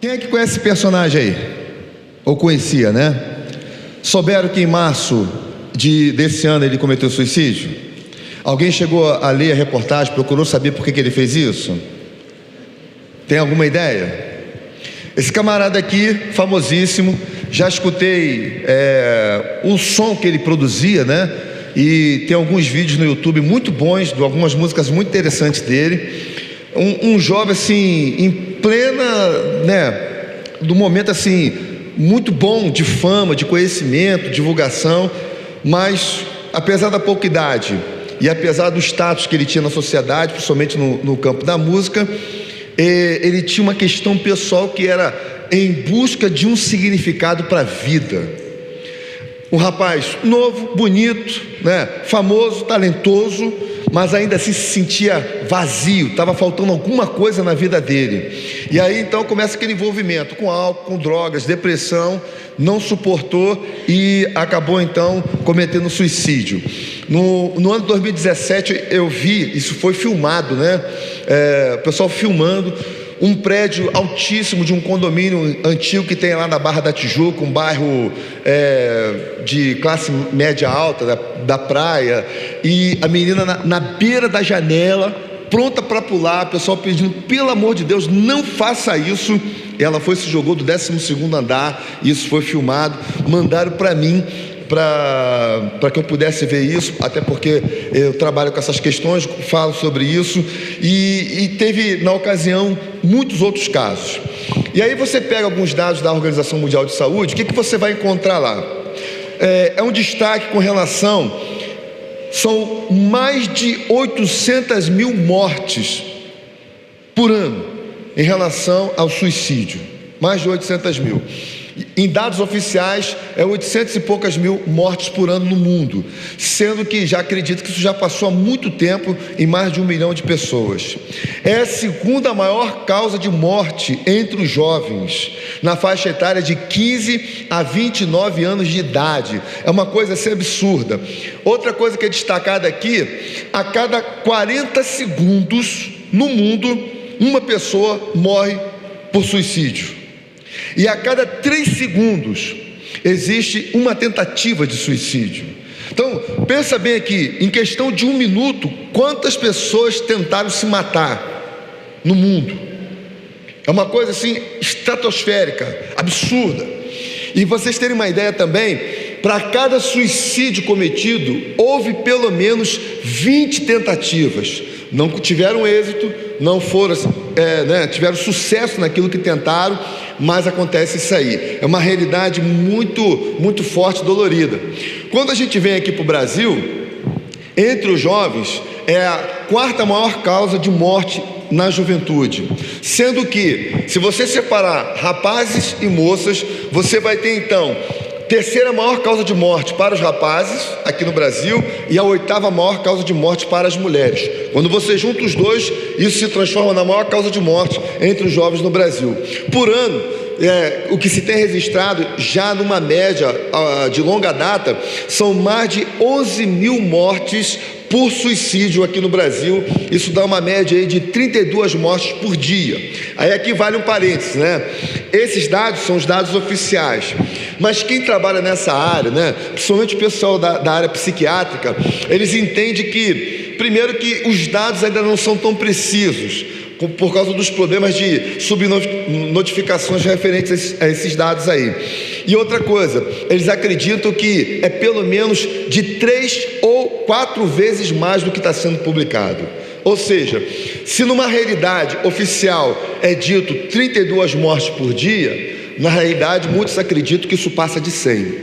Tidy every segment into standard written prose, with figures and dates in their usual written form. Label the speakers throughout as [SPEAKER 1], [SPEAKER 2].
[SPEAKER 1] Quem é que conhece esse personagem aí? Ou conhecia, né? Souberam que em março desse ano ele cometeu suicídio? Alguém chegou a ler a reportagem, procurou saber por que ele fez isso? Tem alguma ideia? Esse camarada aqui, famosíssimo, já escutei o som que ele produzia, né? E tem alguns vídeos no YouTube muito bons, de algumas músicas muito interessantes dele. Um jovem assim, em plena, né, do momento assim, muito bom de fama, de conhecimento, divulgação, mas apesar da pouca idade e apesar do status que ele tinha na sociedade, principalmente no campo da música, ele tinha uma questão pessoal que era em busca de um significado para a vida. Um rapaz novo, bonito, né, famoso, talentoso, mas ainda assim se sentia vazio, estava faltando alguma coisa na vida dele. E aí então começa aquele envolvimento com álcool, com drogas, depressão, não suportou e acabou então cometendo suicídio. No ano de 2017 eu vi, isso foi filmado, né? O pessoal filmando um prédio altíssimo de um condomínio antigo que tem lá na Barra da Tijuca, um bairro de classe média alta, da praia, e a menina na beira da janela, pronta para pular, o pessoal pedindo, pelo amor de Deus, não faça isso. Ela foi, se jogou do 12º andar, isso foi filmado, mandaram para mim, para que eu pudesse ver isso, até porque eu trabalho com essas questões, falo sobre isso, e teve na ocasião muitos outros casos. E aí você pega alguns dados da Organização Mundial de Saúde, o que você vai encontrar lá? É um destaque com relação, são mais de 800 mil mortes por ano em relação ao suicídio, mais de 800 mil. Em dados oficiais, 800 e poucas mil mortes por ano no mundo, sendo que já acredito que isso já passou há muito tempo em mais de 1 milhão de pessoas. É a segunda maior causa de morte entre os jovens, na faixa etária de 15 a 29 anos de idade. É uma coisa assim absurda. Outra coisa que é destacada aqui, a cada 40 segundos no mundo, uma pessoa morre por suicídio. E a cada 3 segundos existe uma tentativa de suicídio. Então, pensa bem aqui, em questão de 1 minuto, quantas pessoas tentaram se matar no mundo? É uma coisa assim, estratosférica, absurda. E vocês terem uma ideia também, para cada suicídio cometido, houve pelo menos 20 tentativas. Não tiveram êxito, não foram, tiveram sucesso naquilo que tentaram, mas acontece isso aí. É uma realidade muito, muito forte, dolorida. Quando a gente vem aqui para o Brasil, entre os jovens, é a 4ª maior causa de morte na juventude, sendo que, se você separar rapazes e moças, você vai ter então 3ª maior causa de morte para os rapazes aqui no Brasil e a 8ª maior causa de morte para as mulheres. Quando você junta os dois, isso se transforma na maior causa de morte entre os jovens no Brasil. Por ano, o que se tem registrado já numa média de longa data, são mais de 11 mil mortes por suicídio aqui no Brasil. Isso dá uma média aí de 32 mortes por dia. Aí aqui vale um parênteses, né? Esses dados são os dados oficiais, mas quem trabalha nessa área, né, principalmente o pessoal da área psiquiátrica, eles entendem que, primeiro, que os dados ainda não são tão precisos, por causa dos problemas de subnotificações referentes a esses dados aí. E outra coisa, eles acreditam que é pelo menos de 3 ou 4 vezes mais do que está sendo publicado. Ou seja, se numa realidade oficial é dito 32 mortes por dia, na realidade muitos acreditam que isso passa de 100,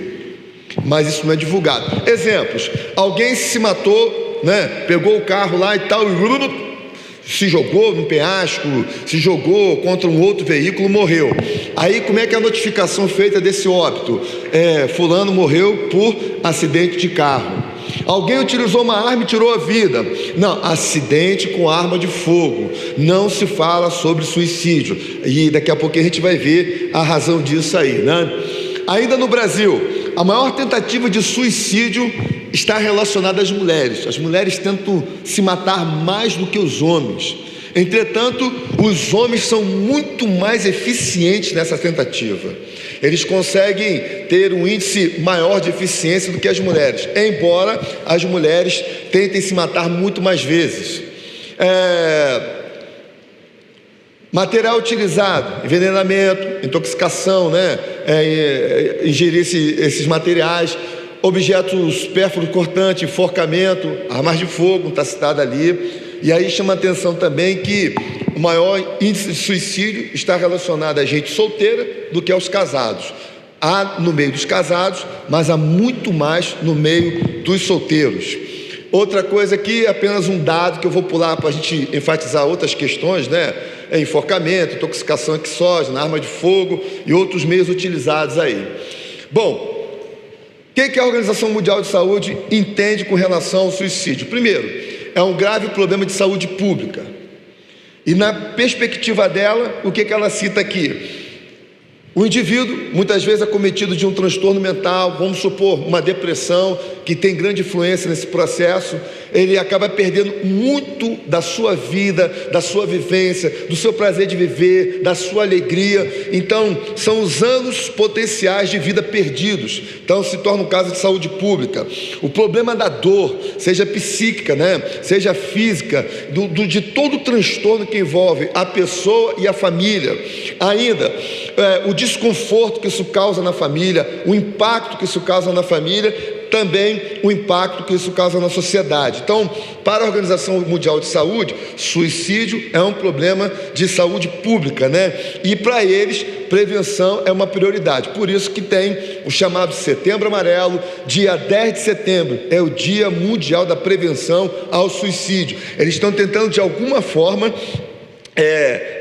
[SPEAKER 1] mas isso não é divulgado. Exemplos: alguém se matou, né? Pegou o carro lá e tal, e se jogou no penhasco, se jogou contra um outro veículo, morreu. Aí como é que é a notificação feita desse óbito? Fulano morreu por acidente de carro. Alguém utilizou uma arma e tirou a vida. Não, acidente com arma de fogo. Não se fala sobre suicídio. E daqui a pouco a gente vai ver a razão disso aí, né? Ainda no Brasil, a maior tentativa de suicídio está relacionada às mulheres. As mulheres tentam se matar mais do que os homens. Entretanto, os homens são muito mais eficientes nessa tentativa. Eles conseguem ter um índice maior de eficiência do que as mulheres, embora as mulheres tentem se matar muito mais vezes. Material utilizado, envenenamento, intoxicação, ingerir esses materiais, objetos supérfluos cortantes, enforcamento, armas de fogo, está citado ali. E aí chama a atenção também que o maior índice de suicídio está relacionado a gente solteira do que aos casados. Há no meio dos casados, mas há muito mais no meio dos solteiros. Outra coisa aqui, apenas um dado que eu vou pular para a gente enfatizar outras questões, enforcamento, intoxicação exógena, arma de fogo e outros meios utilizados aí. Bom, o que a Organização Mundial de Saúde entende com relação ao suicídio? Primeiro, é um grave problema de saúde pública. E na perspectiva dela, o que ela cita aqui? O indivíduo, muitas vezes acometido de um transtorno mental, vamos supor, uma depressão, que tem grande influência nesse processo, ele acaba perdendo muito da sua vida, da sua vivência, do seu prazer de viver, da sua alegria. Então, são os anos potenciais de vida perdidos. Então, se torna um caso de saúde pública. O problema da dor, seja psíquica, seja física, de todo o transtorno que envolve a pessoa e a família. Ainda, o desconforto que isso causa na família, o impacto que isso causa na família, também o impacto que isso causa na sociedade. Então, para a Organização Mundial de Saúde, suicídio é um problema de saúde pública, E para eles, prevenção é uma prioridade. Por isso que tem o chamado Setembro Amarelo, dia 10 de setembro, é o Dia Mundial da Prevenção ao Suicídio. Eles estão tentando, de alguma forma,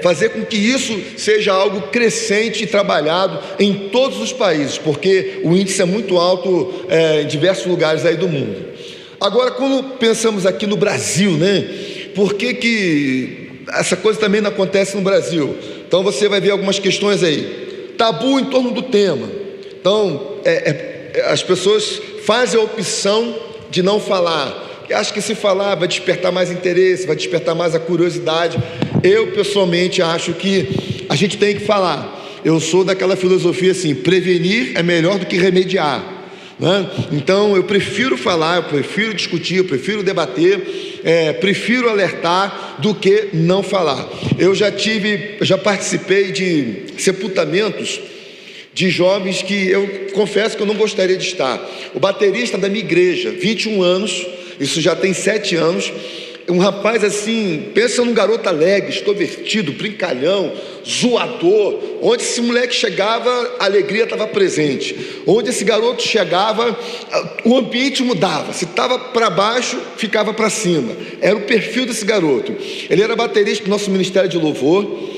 [SPEAKER 1] fazer com que isso seja algo crescente e trabalhado em todos os países, porque o índice é muito alto em diversos lugares aí do mundo. Agora, quando pensamos aqui no Brasil, por que essa coisa também não acontece no Brasil? Então você vai ver algumas questões aí, tabu em torno do tema. Então as pessoas fazem a opção de não falar. Acho que se falar vai despertar mais interesse, vai despertar mais a curiosidade. Eu pessoalmente acho que a gente tem que falar. Eu sou daquela filosofia assim, prevenir é melhor do que remediar, Então eu prefiro falar, eu prefiro discutir, eu prefiro debater, prefiro alertar do que não falar. Eu já participei de sepultamentos de jovens que eu confesso que eu não gostaria de estar. O baterista da minha igreja, 21 anos, isso já tem 7 anos, um rapaz assim, pensa num garoto alegre, extrovertido, brincalhão, zoador, onde esse moleque chegava, a alegria estava presente, onde esse garoto chegava, o ambiente mudava, se estava para baixo, ficava para cima, era o perfil desse garoto. Ele era baterista do nosso Ministério de Louvor,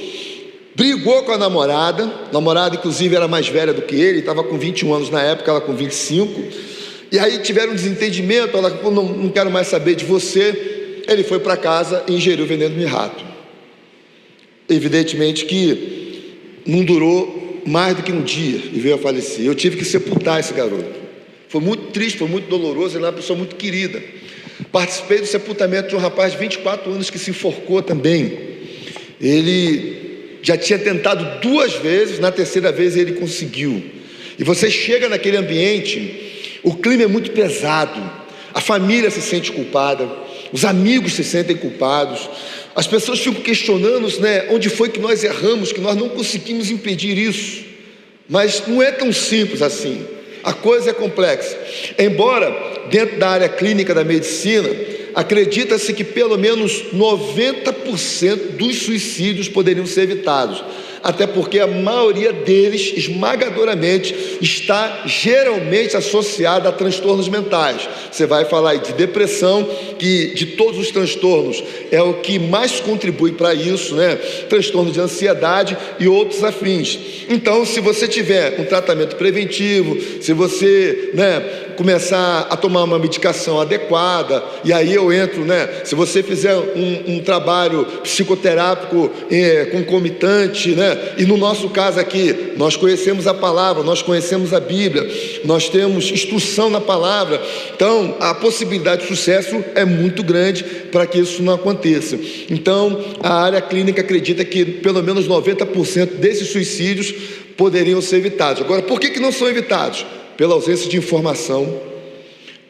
[SPEAKER 1] brigou com a namorada inclusive era mais velha do que ele, estava com 21 anos na época, ela com 25, e aí tiveram um desentendimento, ela falou, não quero mais saber de você. Ele foi para casa e ingeriu veneno de rato. Evidentemente que não durou mais do que um dia e veio a falecer. Eu tive que sepultar esse garoto. Foi muito triste, foi muito doloroso, ele era uma pessoa muito querida. Participei do sepultamento de um rapaz de 24 anos que se enforcou também. Ele já tinha tentado 2 vezes, na terceira vez ele conseguiu. E você chega naquele ambiente, o clima é muito pesado, a família se sente culpada, os amigos se sentem culpados, as pessoas ficam questionando, onde foi que nós erramos, que nós não conseguimos impedir isso. Mas não é tão simples assim, a coisa é complexa. Embora dentro da área clínica da medicina, acredita-se que pelo menos 90% dos suicídios poderiam ser evitados, até porque a maioria deles, esmagadoramente, está geralmente associada a transtornos mentais. Você vai falar aí de depressão, que de todos os transtornos é o que mais contribui para isso, transtorno de ansiedade e outros afins. Então, se você tiver um tratamento preventivo, se você começar a tomar uma medicação adequada, e aí eu entro, né? Se você fizer um trabalho psicoterápico concomitante, né? E no nosso caso aqui, nós conhecemos a palavra, nós conhecemos a Bíblia, nós temos instrução na palavra, então a possibilidade de sucesso é muito grande para que isso não aconteça. Então a área clínica acredita que pelo menos 90% desses suicídios poderiam ser evitados. Agora, por que não são evitados? Pela ausência de informação,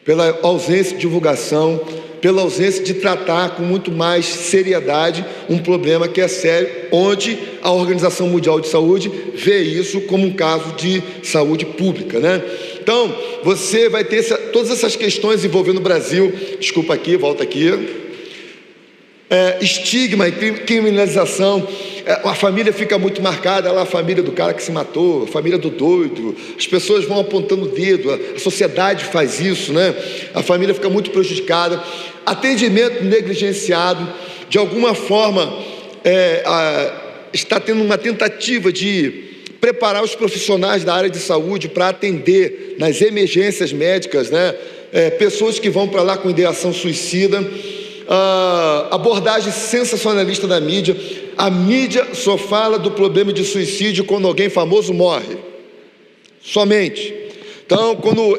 [SPEAKER 1] pela ausência de divulgação, pela ausência de tratar com muito mais seriedade um problema que é sério, onde a Organização Mundial de Saúde vê isso como um caso de saúde pública, né? Então, você vai ter todas essas questões envolvendo o Brasil. Desculpa aqui, volta aqui. Estigma e criminalização. A família fica muito marcada, lá a família do cara que se matou, a família do doido, as pessoas vão apontando o dedo, a sociedade faz isso, né? A família fica muito prejudicada. Atendimento negligenciado, de alguma forma está tendo uma tentativa de preparar os profissionais da área de saúde para atender nas emergências médicas, né? Pessoas que vão para lá com ideação suicida. Abordagem sensacionalista da mídia. A mídia só fala do problema de suicídio quando alguém famoso morre, somente. Então, quando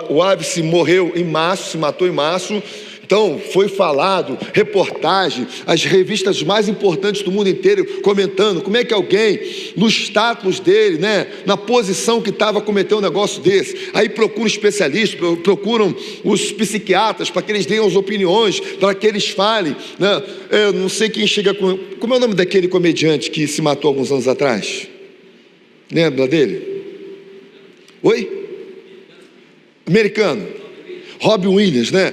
[SPEAKER 1] o Aves morreu em março, se matou em março, então foi falado, reportagem, as revistas mais importantes do mundo inteiro comentando como é que alguém, no status dele, né, na posição que estava, cometeu um negócio desse. Aí procuram especialistas, procuram os psiquiatras para que eles deem as opiniões, para que eles falem, né? Eu não sei quem chega com... Como é o nome daquele comediante que se matou alguns anos atrás? Lembra dele? Oi? Americano. Robin Williams, né?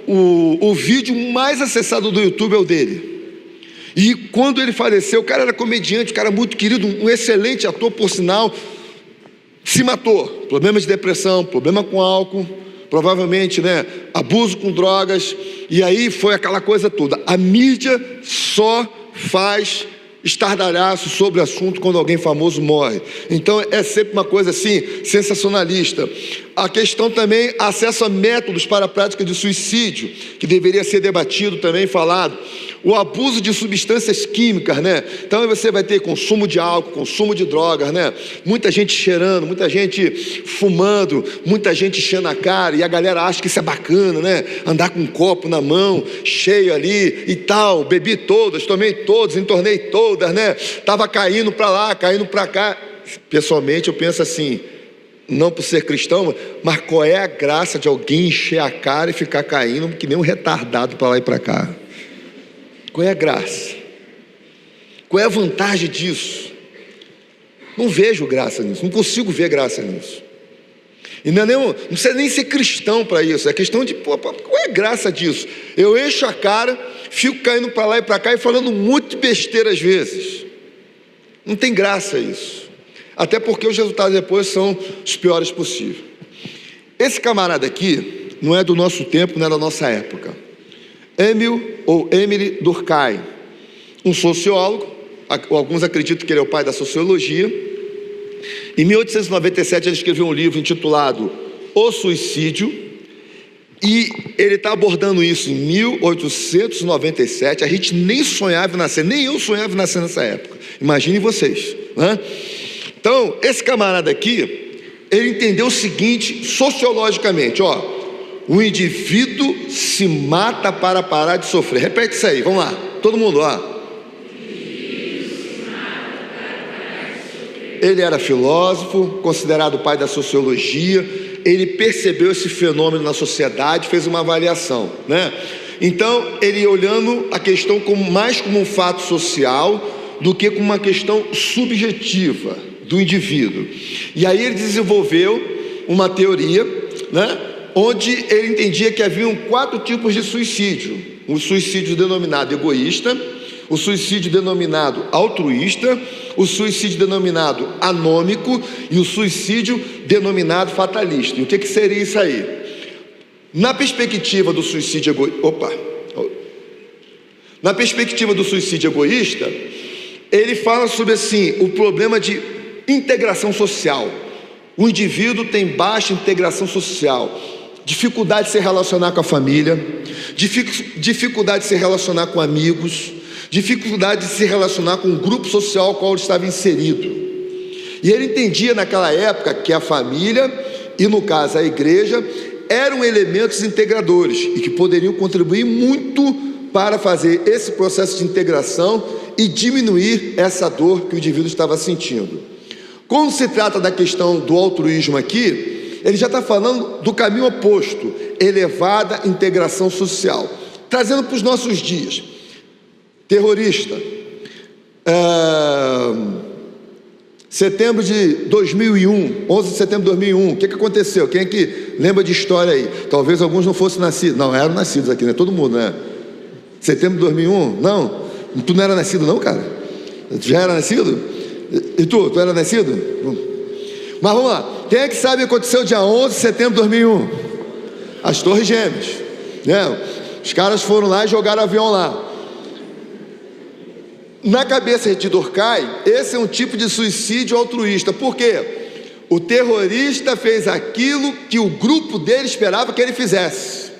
[SPEAKER 1] O vídeo mais acessado do YouTube é o dele. E quando ele faleceu, o cara era comediante, um cara muito querido, um excelente ator, por sinal, se matou. Problema de depressão, problema com álcool, provavelmente, né, abuso com drogas. E aí foi aquela coisa toda. A mídia só faz estardalhaço sobre o assunto quando alguém famoso morre. Então é sempre uma coisa assim, sensacionalista. A questão também, acesso a métodos para a prática de suicídio, que deveria ser debatido também, falado. O abuso de substâncias químicas, né? Então você vai ter consumo de álcool, consumo de drogas, né? Muita gente cheirando, muita gente fumando, muita gente enchendo a cara, e a galera acha que isso é bacana, né? Andar com um copo na mão, cheio ali e tal. Bebi todas, tomei todas, entornei todas, né? Tava caindo para lá, caindo para cá. Pessoalmente eu penso assim, não por ser cristão, mas qual é a graça de alguém encher a cara e ficar caindo que nem um retardado para lá e para cá? Qual é a graça? Qual é a vantagem disso? Não vejo graça nisso, não consigo ver graça nisso. E não precisa nem ser cristão para isso, é questão de, qual é a graça disso? Eu encho a cara, fico caindo para lá e para cá e falando muito besteira às vezes. Não tem graça isso. Até porque os resultados depois são os piores possíveis. Esse camarada aqui não é do nosso tempo, não é da nossa época. Emile Durkheim, um sociólogo, alguns acreditam que ele é o pai da sociologia. Em 1897 ele escreveu um livro intitulado O Suicídio, e ele está abordando isso em 1897. A gente nem sonhava em nascer, nem eu sonhava em nascer nessa época, imaginem vocês, né? Então, esse camarada aqui, ele entendeu o seguinte, sociologicamente, ó. O indivíduo se mata para parar de sofrer. Repete isso aí, vamos lá, todo mundo, ó. Ele era filósofo, considerado o pai da sociologia. Ele percebeu esse fenômeno na sociedade, fez uma avaliação, né? Então, ele olhando a questão mais como um fato social do que como uma questão subjetiva do indivíduo. E aí ele desenvolveu uma teoria, né, onde ele entendia que haviam 4 tipos de suicídio: o suicídio denominado egoísta, o suicídio denominado altruísta, o suicídio denominado anômico e o suicídio denominado fatalista. E o que seria isso aí? Na perspectiva do suicídio Na perspectiva do suicídio egoísta, ele fala sobre assim, o problema de integração social. O indivíduo tem baixa integração social, dificuldade de se relacionar com a família, dificuldade de se relacionar com amigos, dificuldade de se relacionar com o grupo social ao qual ele estava inserido. E ele entendia naquela época que a família, e no caso a igreja, eram elementos integradores e que poderiam contribuir muito para fazer esse processo de integração e diminuir essa dor que o indivíduo estava sentindo. Quando se trata da questão do altruísmo aqui, ele já está falando do caminho oposto, elevada integração social. Trazendo para os nossos dias, terrorista, setembro de 2001, 11 de setembro de 2001, o que aconteceu? Quem é que lembra de história aí? Talvez alguns não fossem nascidos, não, eram nascidos aqui, né? Todo mundo, né? Setembro de 2001, não, tu não era nascido não, cara? Tu já era nascido? E tu era nascido? Mas vamos lá, quem é que sabe o que aconteceu dia 11 de setembro de 2001? As Torres Gêmeas, né? Os caras foram lá e jogaram avião lá. Na cabeça de Durkheim, esse é um tipo de suicídio altruísta. Por quê? O terrorista fez aquilo que o grupo dele esperava que ele fizesse.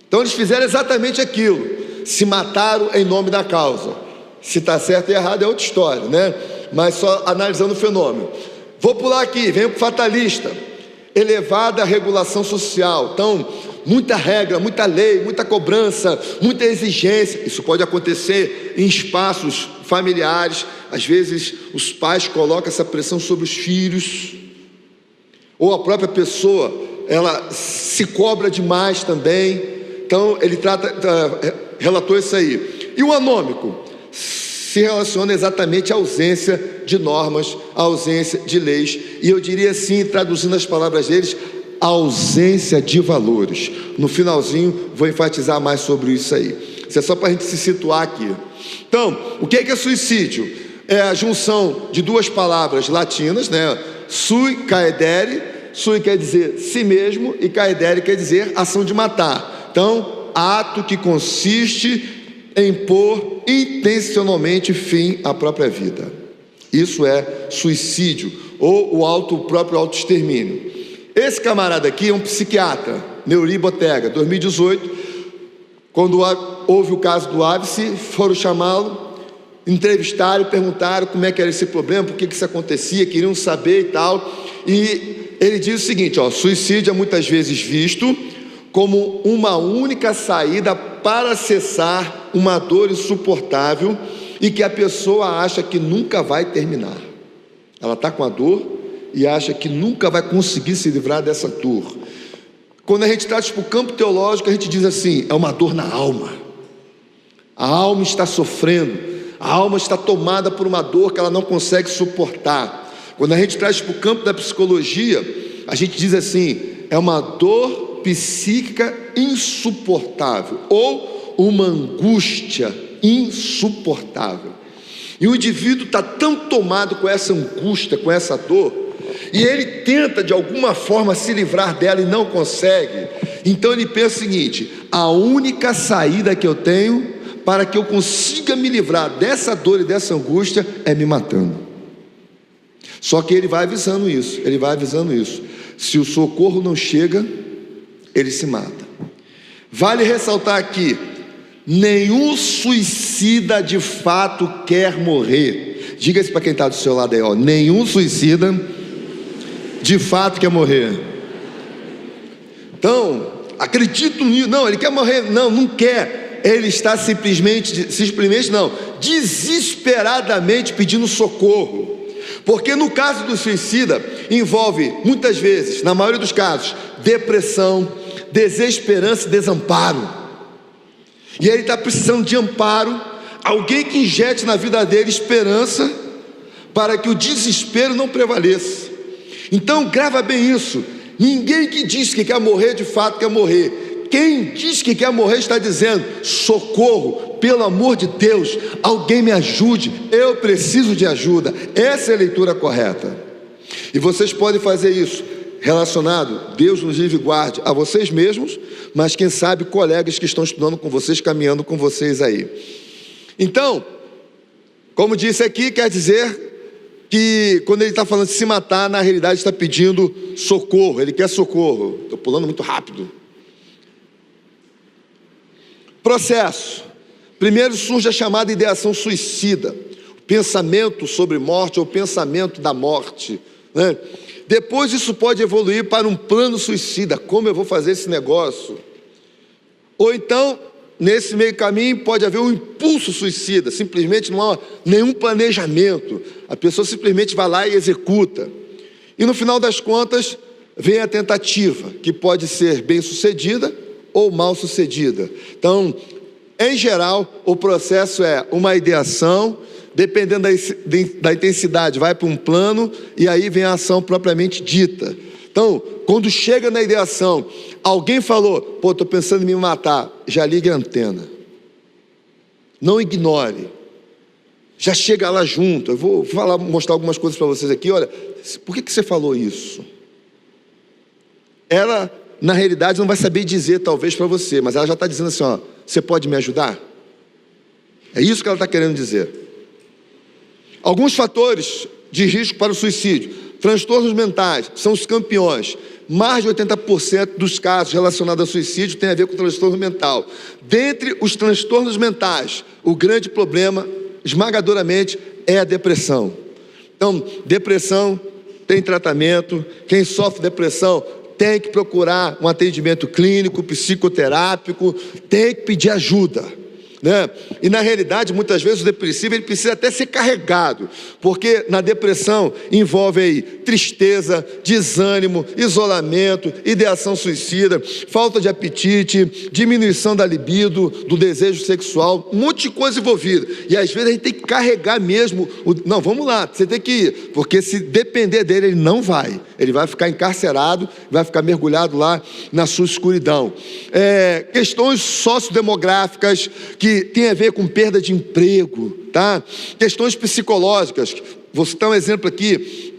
[SPEAKER 1] Então eles fizeram exatamente aquilo, se mataram em nome da causa. Se está certo e errado é outra história, né? Mas só analisando o fenômeno. Vou pular aqui, venho para o fatalista. Elevada regulação social. Então, muita regra, muita lei, muita cobrança, muita exigência. Isso pode acontecer em espaços familiares. Às vezes os pais colocam essa pressão sobre os filhos, ou a própria pessoa, ela se cobra demais também. Então ele relatou isso aí. E o anômico se relaciona exatamente à ausência de normas, à ausência de leis, e eu diria assim, traduzindo as palavras deles, a ausência de valores. No finalzinho vou enfatizar mais sobre isso aí. Isso é só para a gente se situar aqui. Então, o que é suicídio? É a junção de duas palavras latinas, né? Sui, caedere. Sui quer dizer si mesmo e caedere quer dizer ação de matar. Então, ato que consiste em pôr intencionalmente fim à própria vida. Isso é suicídio, ou o próprio autoextermínio. Esse camarada aqui é um psiquiatra, Neuri Botega, 2018, quando houve o caso do ápice, foram chamá-lo, entrevistaram, perguntaram como é que era esse problema, por que isso acontecia, queriam saber e tal, e ele diz o seguinte, suicídio é muitas vezes visto como uma única saída para cessar uma dor insuportável e que a pessoa acha que nunca vai terminar. Ela está com a dor e acha que nunca vai conseguir se livrar dessa dor. Quando a gente traz para o campo teológico, a gente diz assim, é uma dor na alma. A alma está sofrendo, a alma está tomada por uma dor que ela não consegue suportar. Quando a gente traz para o campo da psicologia, a gente diz assim, é uma dor psíquica insuportável, ou uma angústia insuportável. E o indivíduo está tão tomado com essa angústia, com essa dor, e ele tenta de alguma forma se livrar dela e não consegue. Então ele pensa o seguinte, a única saída que eu tenho para que eu consiga me livrar dessa dor e dessa angústia é me matando. Só que ele vai avisando isso, se o socorro não chega, ele se mata. Vale ressaltar aqui, nenhum suicida de fato quer morrer. Diga isso para quem está do seu lado aí, nenhum suicida de fato quer morrer. Então, acredito nisso. Não, ele quer morrer. Não quer. Ele está simplesmente desesperadamente pedindo socorro. Porque no caso do suicida, envolve muitas vezes, na maioria dos casos, depressão, desesperança e desamparo. E ele está precisando de amparo, alguém que injete na vida dele esperança, para que o desespero não prevaleça. Então grava bem isso, ninguém que diz que quer morrer de fato quer morrer. Quem diz que quer morrer está dizendo, socorro, pelo amor de Deus, alguém me ajude, eu preciso de ajuda. Essa é a leitura correta. E vocês podem fazer isso relacionado, Deus nos livre e guarde, a vocês mesmos, mas quem sabe colegas que estão estudando com vocês, caminhando com vocês aí. Então, como disse aqui, quer dizer que quando ele está falando de se matar, na realidade está pedindo socorro, ele quer socorro. Estou pulando muito rápido. Processo. Primeiro surge a chamada ideação suicida, o pensamento sobre morte ou pensamento da morte, né? Depois isso pode evoluir para um plano suicida, como eu vou fazer esse negócio? Ou então, nesse meio caminho, pode haver um impulso suicida, simplesmente não há nenhum planejamento, a pessoa simplesmente vai lá e executa. E no final das contas, vem a tentativa, que pode ser bem sucedida ou mal sucedida. Então, em geral, o processo é uma ideação, dependendo da intensidade, vai para um plano, e aí vem a ação propriamente dita. Então, quando chega na ideação, alguém falou, pô, estou pensando em me matar, já ligue a antena. Não ignore. Já chega lá junto. Eu vou mostrar algumas coisas para vocês aqui. Olha, por que você falou isso? Ela, na realidade, não vai saber dizer, talvez, para você, mas ela já está dizendo assim, ó, você pode me ajudar? É isso que ela está querendo dizer. Alguns fatores de risco para o suicídio. Transtornos mentais são os campeões. Mais de 80% dos casos relacionados ao suicídio tem a ver com transtorno mental. Dentre os transtornos mentais, o grande problema, esmagadoramente, é a depressão. Então, depressão tem tratamento. Quem sofre depressão tem que procurar um atendimento clínico, psicoterápico, tem que pedir ajuda, né? E na realidade, muitas vezes o depressivo ele precisa até ser carregado, porque na depressão envolve aí tristeza, desânimo, isolamento, ideação suicida, falta de apetite, diminuição da libido, do desejo sexual, um monte de coisa envolvida. E às vezes a gente tem que carregar mesmo, não, vamos lá, você tem que ir, porque se depender dele, ele não vai, ele vai ficar encarcerado, vai ficar mergulhado lá na sua escuridão. Questões sociodemográficas que tem a ver com perda de emprego, tá? Questões psicológicas, vou citar um exemplo aqui,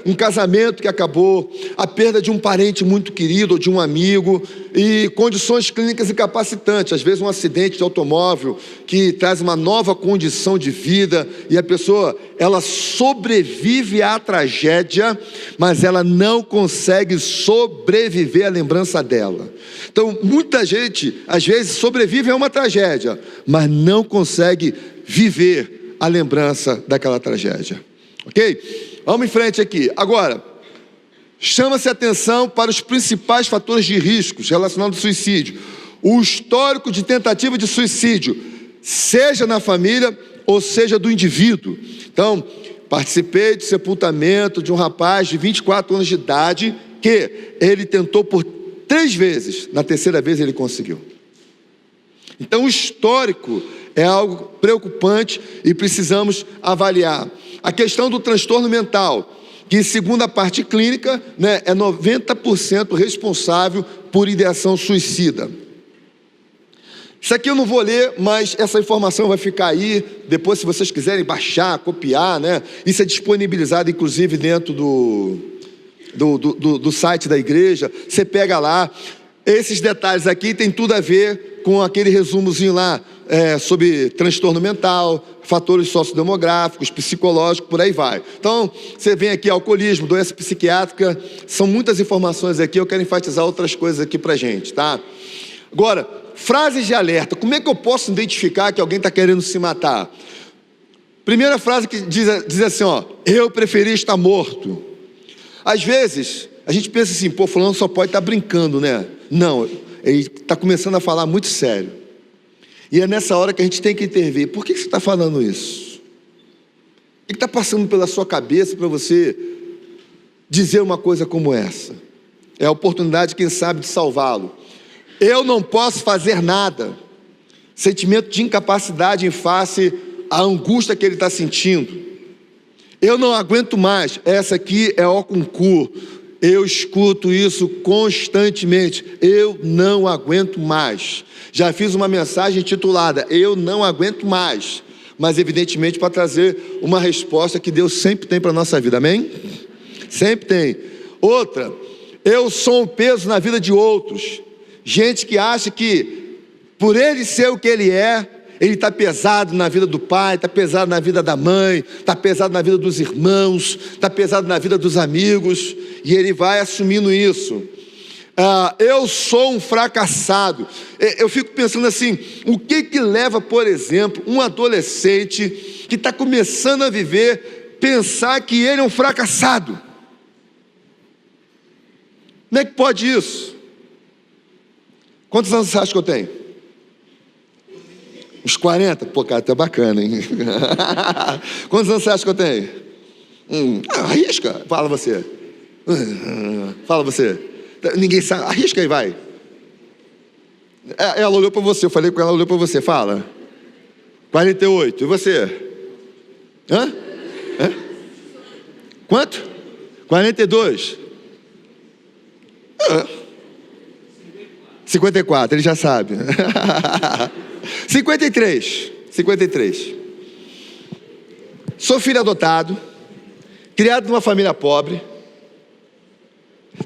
[SPEAKER 1] um casamento que acabou, a perda de um parente muito querido ou de um amigo, e condições clínicas incapacitantes, às vezes um acidente de automóvel que traz uma nova condição de vida, e a pessoa, ela sobrevive à tragédia, mas ela não consegue sobreviver à lembrança dela. Então, muita gente, às vezes, sobrevive a uma tragédia, mas não consegue viver a lembrança daquela tragédia. Ok? Vamos em frente aqui. Agora, chama-se atenção para os principais fatores de riscos relacionados ao suicídio. O histórico de tentativa de suicídio, seja na família ou seja do indivíduo. Então, participei de sepultamento de um rapaz de 24 anos de idade que ele tentou por 3 vezes, na terceira vez ele conseguiu. Então o histórico é algo preocupante e precisamos avaliar. A questão do transtorno mental, que segundo a parte clínica, né, é 90% responsável por ideação suicida. Isso aqui eu não vou ler, mas essa informação vai ficar aí, depois se vocês quiserem baixar, copiar, né? Isso é disponibilizado inclusive dentro do site da igreja, você pega lá, esses detalhes aqui tem tudo a ver com aquele resumozinho lá, sobre transtorno mental, fatores sociodemográficos, psicológicos, por aí vai. Então, você vem aqui, alcoolismo, doença psiquiátrica, são muitas informações aqui, eu quero enfatizar outras coisas aqui pra gente, tá? Agora, frases de alerta, como é que eu posso identificar que alguém está querendo se matar? Primeira frase que diz assim, ó, eu preferi estar morto. Às vezes, a gente pensa assim, pô, fulano só pode estar brincando, né? Não, ele está começando a falar muito sério. E é nessa hora que a gente tem que intervir. Por que você está falando isso? O que está passando pela sua cabeça para você dizer uma coisa como essa? É a oportunidade, quem sabe, de salvá-lo. Eu não posso fazer nada. Sentimento de incapacidade em face à angústia que ele está sentindo. Eu não aguento mais. Essa aqui é o concurso. Eu escuto isso constantemente. Eu não aguento mais. Já fiz uma mensagem titulada Eu não aguento mais. Mas evidentemente para trazer uma resposta que Deus sempre tem para a nossa vida. Amém? Sempre tem. Outra. Eu sou um peso na vida de outros. Gente que acha que por ele ser o que ele é, ele está pesado na vida do pai, está pesado na vida da mãe, está pesado na vida dos irmãos, está pesado na vida dos amigos, e ele vai assumindo isso. Eu sou um fracassado. Eu fico pensando assim, o que leva, por exemplo, um adolescente que está começando a viver, pensar que ele é um fracassado? Como é que pode isso? Quantos anos você acha que eu tenho? Uns 40? Pô, cara, tá bacana, hein? Quantos anos você acha que eu tenho? Arrisca. Fala você. Fala você. Ninguém sabe. Arrisca aí, vai. Ela olhou para você. Eu falei com ela, olhou para você. Fala. 48. E você? Hã? Quanto? 42. 54, ele já sabe. 53. Sou filho adotado, criado numa família pobre,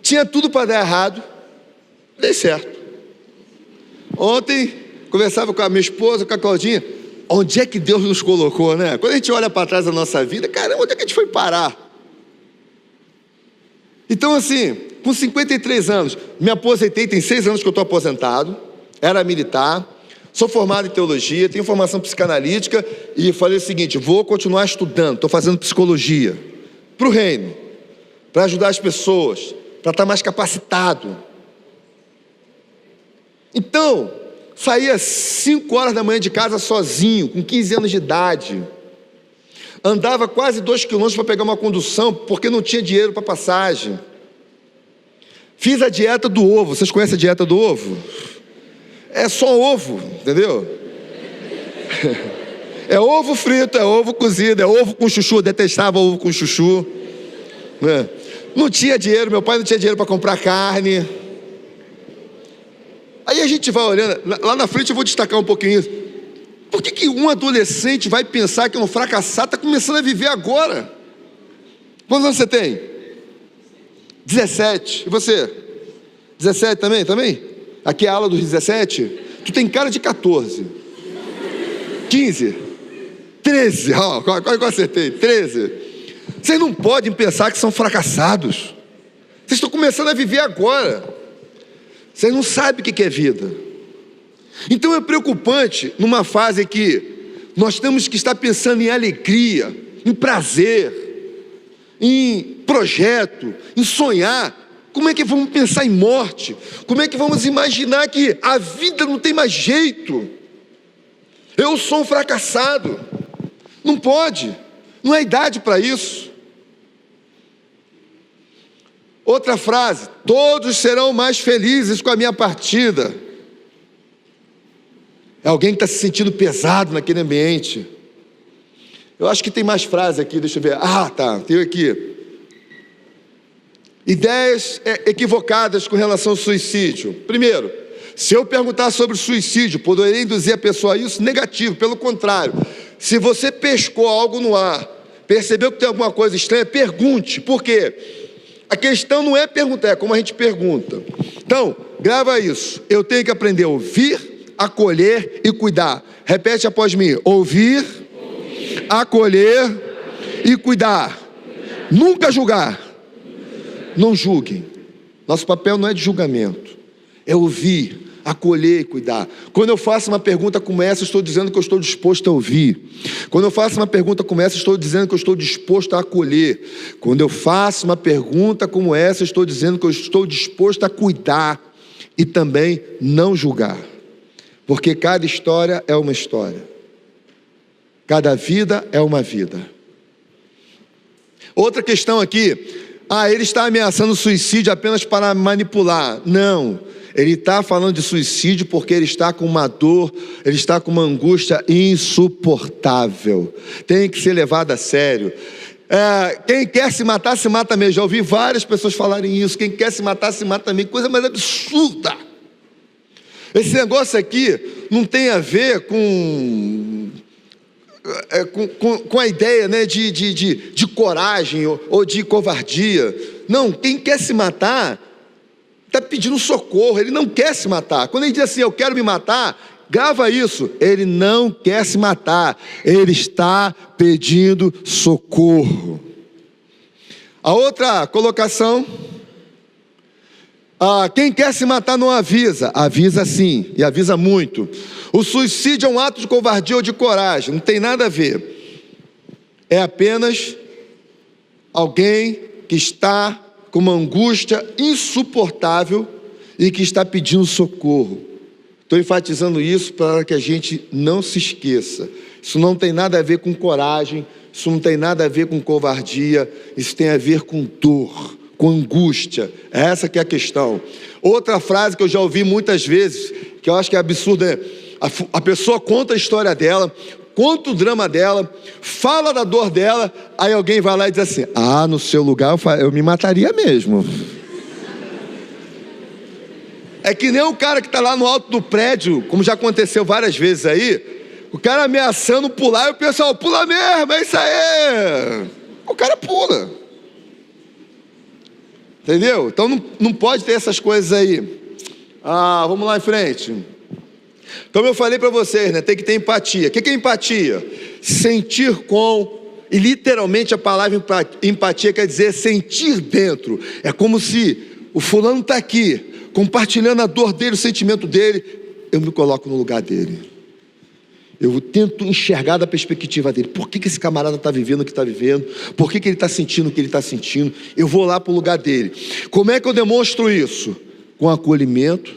[SPEAKER 1] tinha tudo para dar errado, dei certo. Ontem, conversava com a minha esposa, com a Claudinha, onde é que Deus nos colocou, né? Quando a gente olha para trás da nossa vida, caramba, onde é que a gente foi parar? Então assim, com 53 anos, me aposentei, tem 6 anos que eu estou aposentado, era militar, sou formado em teologia, tenho formação psicanalítica e falei o seguinte, vou continuar estudando, estou fazendo psicologia, para o reino, para ajudar as pessoas, para estar mais capacitado. Então, saía 5 horas da manhã de casa sozinho, com 15 anos de idade, andava quase 2 quilômetros para pegar uma condução, porque não tinha dinheiro para passagem. Fiz a dieta do ovo. Vocês conhecem a dieta do ovo? É só ovo, entendeu? É ovo frito, é ovo cozido, é ovo com chuchu. Eu detestava ovo com chuchu, né? Não tinha dinheiro, meu pai não tinha dinheiro para comprar carne. Aí a gente vai olhando, lá na frente eu vou destacar um pouquinho isso. Por que um adolescente vai pensar que é um fracassado, está começando a viver agora? Quantos anos você tem? 17. E você? 17 também? Aqui é a aula dos 17? Tu tem cara de 14. 15. 13. Quase que eu acertei. 13. Vocês não podem pensar que são fracassados. Vocês estão começando a viver agora. Vocês não sabem o que é vida. Então é preocupante numa fase que nós temos que estar pensando em alegria, em prazer, em projeto, em sonhar. Como é que vamos pensar em morte? Como é que vamos imaginar que a vida não tem mais jeito? Eu sou um fracassado. Não pode, não é idade para isso. Outra frase, todos serão mais felizes com a minha partida. É alguém que está se sentindo pesado naquele ambiente. Eu acho que tem mais frases aqui, deixa eu ver. Tá, tem aqui. Ideias equivocadas com relação ao suicídio. Primeiro, se eu perguntar sobre suicídio, poderia induzir a pessoa a isso? Negativo, pelo contrário. Se você pescou algo no ar, percebeu que tem alguma coisa estranha, pergunte. Por quê? A questão não é perguntar, é como a gente pergunta. Então, grava isso. Eu tenho que aprender a ouvir, acolher e cuidar. Repete após mim. Ouvir, acolher e cuidar. Nunca julgar. Não julguem. Nosso papel não é de julgamento. É ouvir, acolher e cuidar. Quando eu faço uma pergunta como essa, eu estou dizendo que eu estou disposto a ouvir. Quando eu faço uma pergunta como essa, eu estou dizendo que eu estou disposto a acolher. Quando eu faço uma pergunta como essa, eu estou dizendo que eu estou disposto a cuidar e também não julgar. Porque cada história é uma história. Cada vida é uma vida. Outra questão aqui. Ele está ameaçando suicídio apenas para manipular. Não. Ele está falando de suicídio porque ele está com uma dor, ele está com uma angústia insuportável. Tem que ser levado a sério. Quem quer se matar, se mata mesmo. Já ouvi várias pessoas falarem isso. Quem quer se matar, se mata mesmo. Coisa mais absurda. Esse negócio aqui não tem a ver com a ideia, né, de coragem ou de covardia. Não, quem quer se matar está pedindo socorro, ele não quer se matar. Quando ele diz assim, eu quero me matar, grava isso, ele não quer se matar, ele está pedindo socorro. A outra colocação, quem quer se matar não avisa, avisa sim, e avisa muito. O suicídio é um ato de covardia ou de coragem, não tem nada a ver, é apenas alguém que está com uma angústia insuportável e que está pedindo socorro. Estou enfatizando isso para que a gente não se esqueça. Isso não tem nada a ver com coragem, isso não tem nada a ver com covardia, isso tem a ver com dor, com angústia. Essa que é a questão. Outra frase que eu já ouvi muitas vezes, que eu acho que é absurda, é: a pessoa conta a história dela, conta o drama dela, fala da dor dela, aí alguém vai lá e diz assim: no seu lugar eu me mataria mesmo. É que nem o cara que está lá no alto do prédio, como já aconteceu várias vezes aí, o cara ameaçando pular, e o pessoal: pula mesmo, é isso aí. O cara pula. Entendeu? Então não pode ter essas coisas aí. Vamos lá em frente. Como eu falei para vocês, né? Tem que ter empatia. O que é empatia? Sentir com, e literalmente a palavra empatia quer dizer sentir dentro. É como se o fulano está aqui, compartilhando a dor dele, o sentimento dele, eu me coloco no lugar dele. Eu tento enxergar da perspectiva dele. Por que esse camarada está vivendo o que está vivendo? Por que ele está sentindo o que ele está sentindo? Eu vou lá para o lugar dele. Como é que eu demonstro isso? Com acolhimento,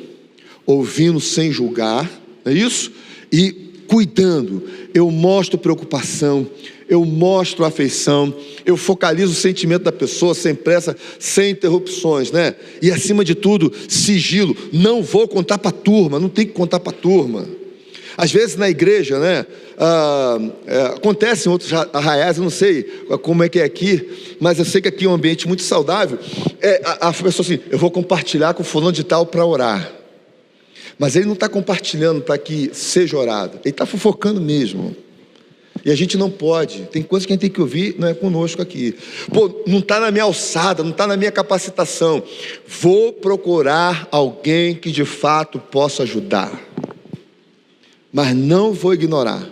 [SPEAKER 1] ouvindo sem julgar, não é isso? E cuidando. Eu mostro preocupação, eu mostro afeição, eu focalizo o sentimento da pessoa sem pressa, sem interrupções, né? E acima de tudo, sigilo. Não vou contar para a turma, não tem que contar para a turma. Às vezes na igreja, né, acontece em outros arraiais, eu não sei como é que é aqui, mas eu sei que aqui é um ambiente muito saudável. A pessoa assim: eu vou compartilhar com fulano de tal para orar. Mas ele não está compartilhando para que seja orado, ele está fofocando mesmo. E a gente não pode, tem coisas que a gente tem que ouvir, não é conosco aqui. Não está na minha alçada, não está na minha capacitação. Vou procurar alguém que de fato possa ajudar. Mas não vou ignorar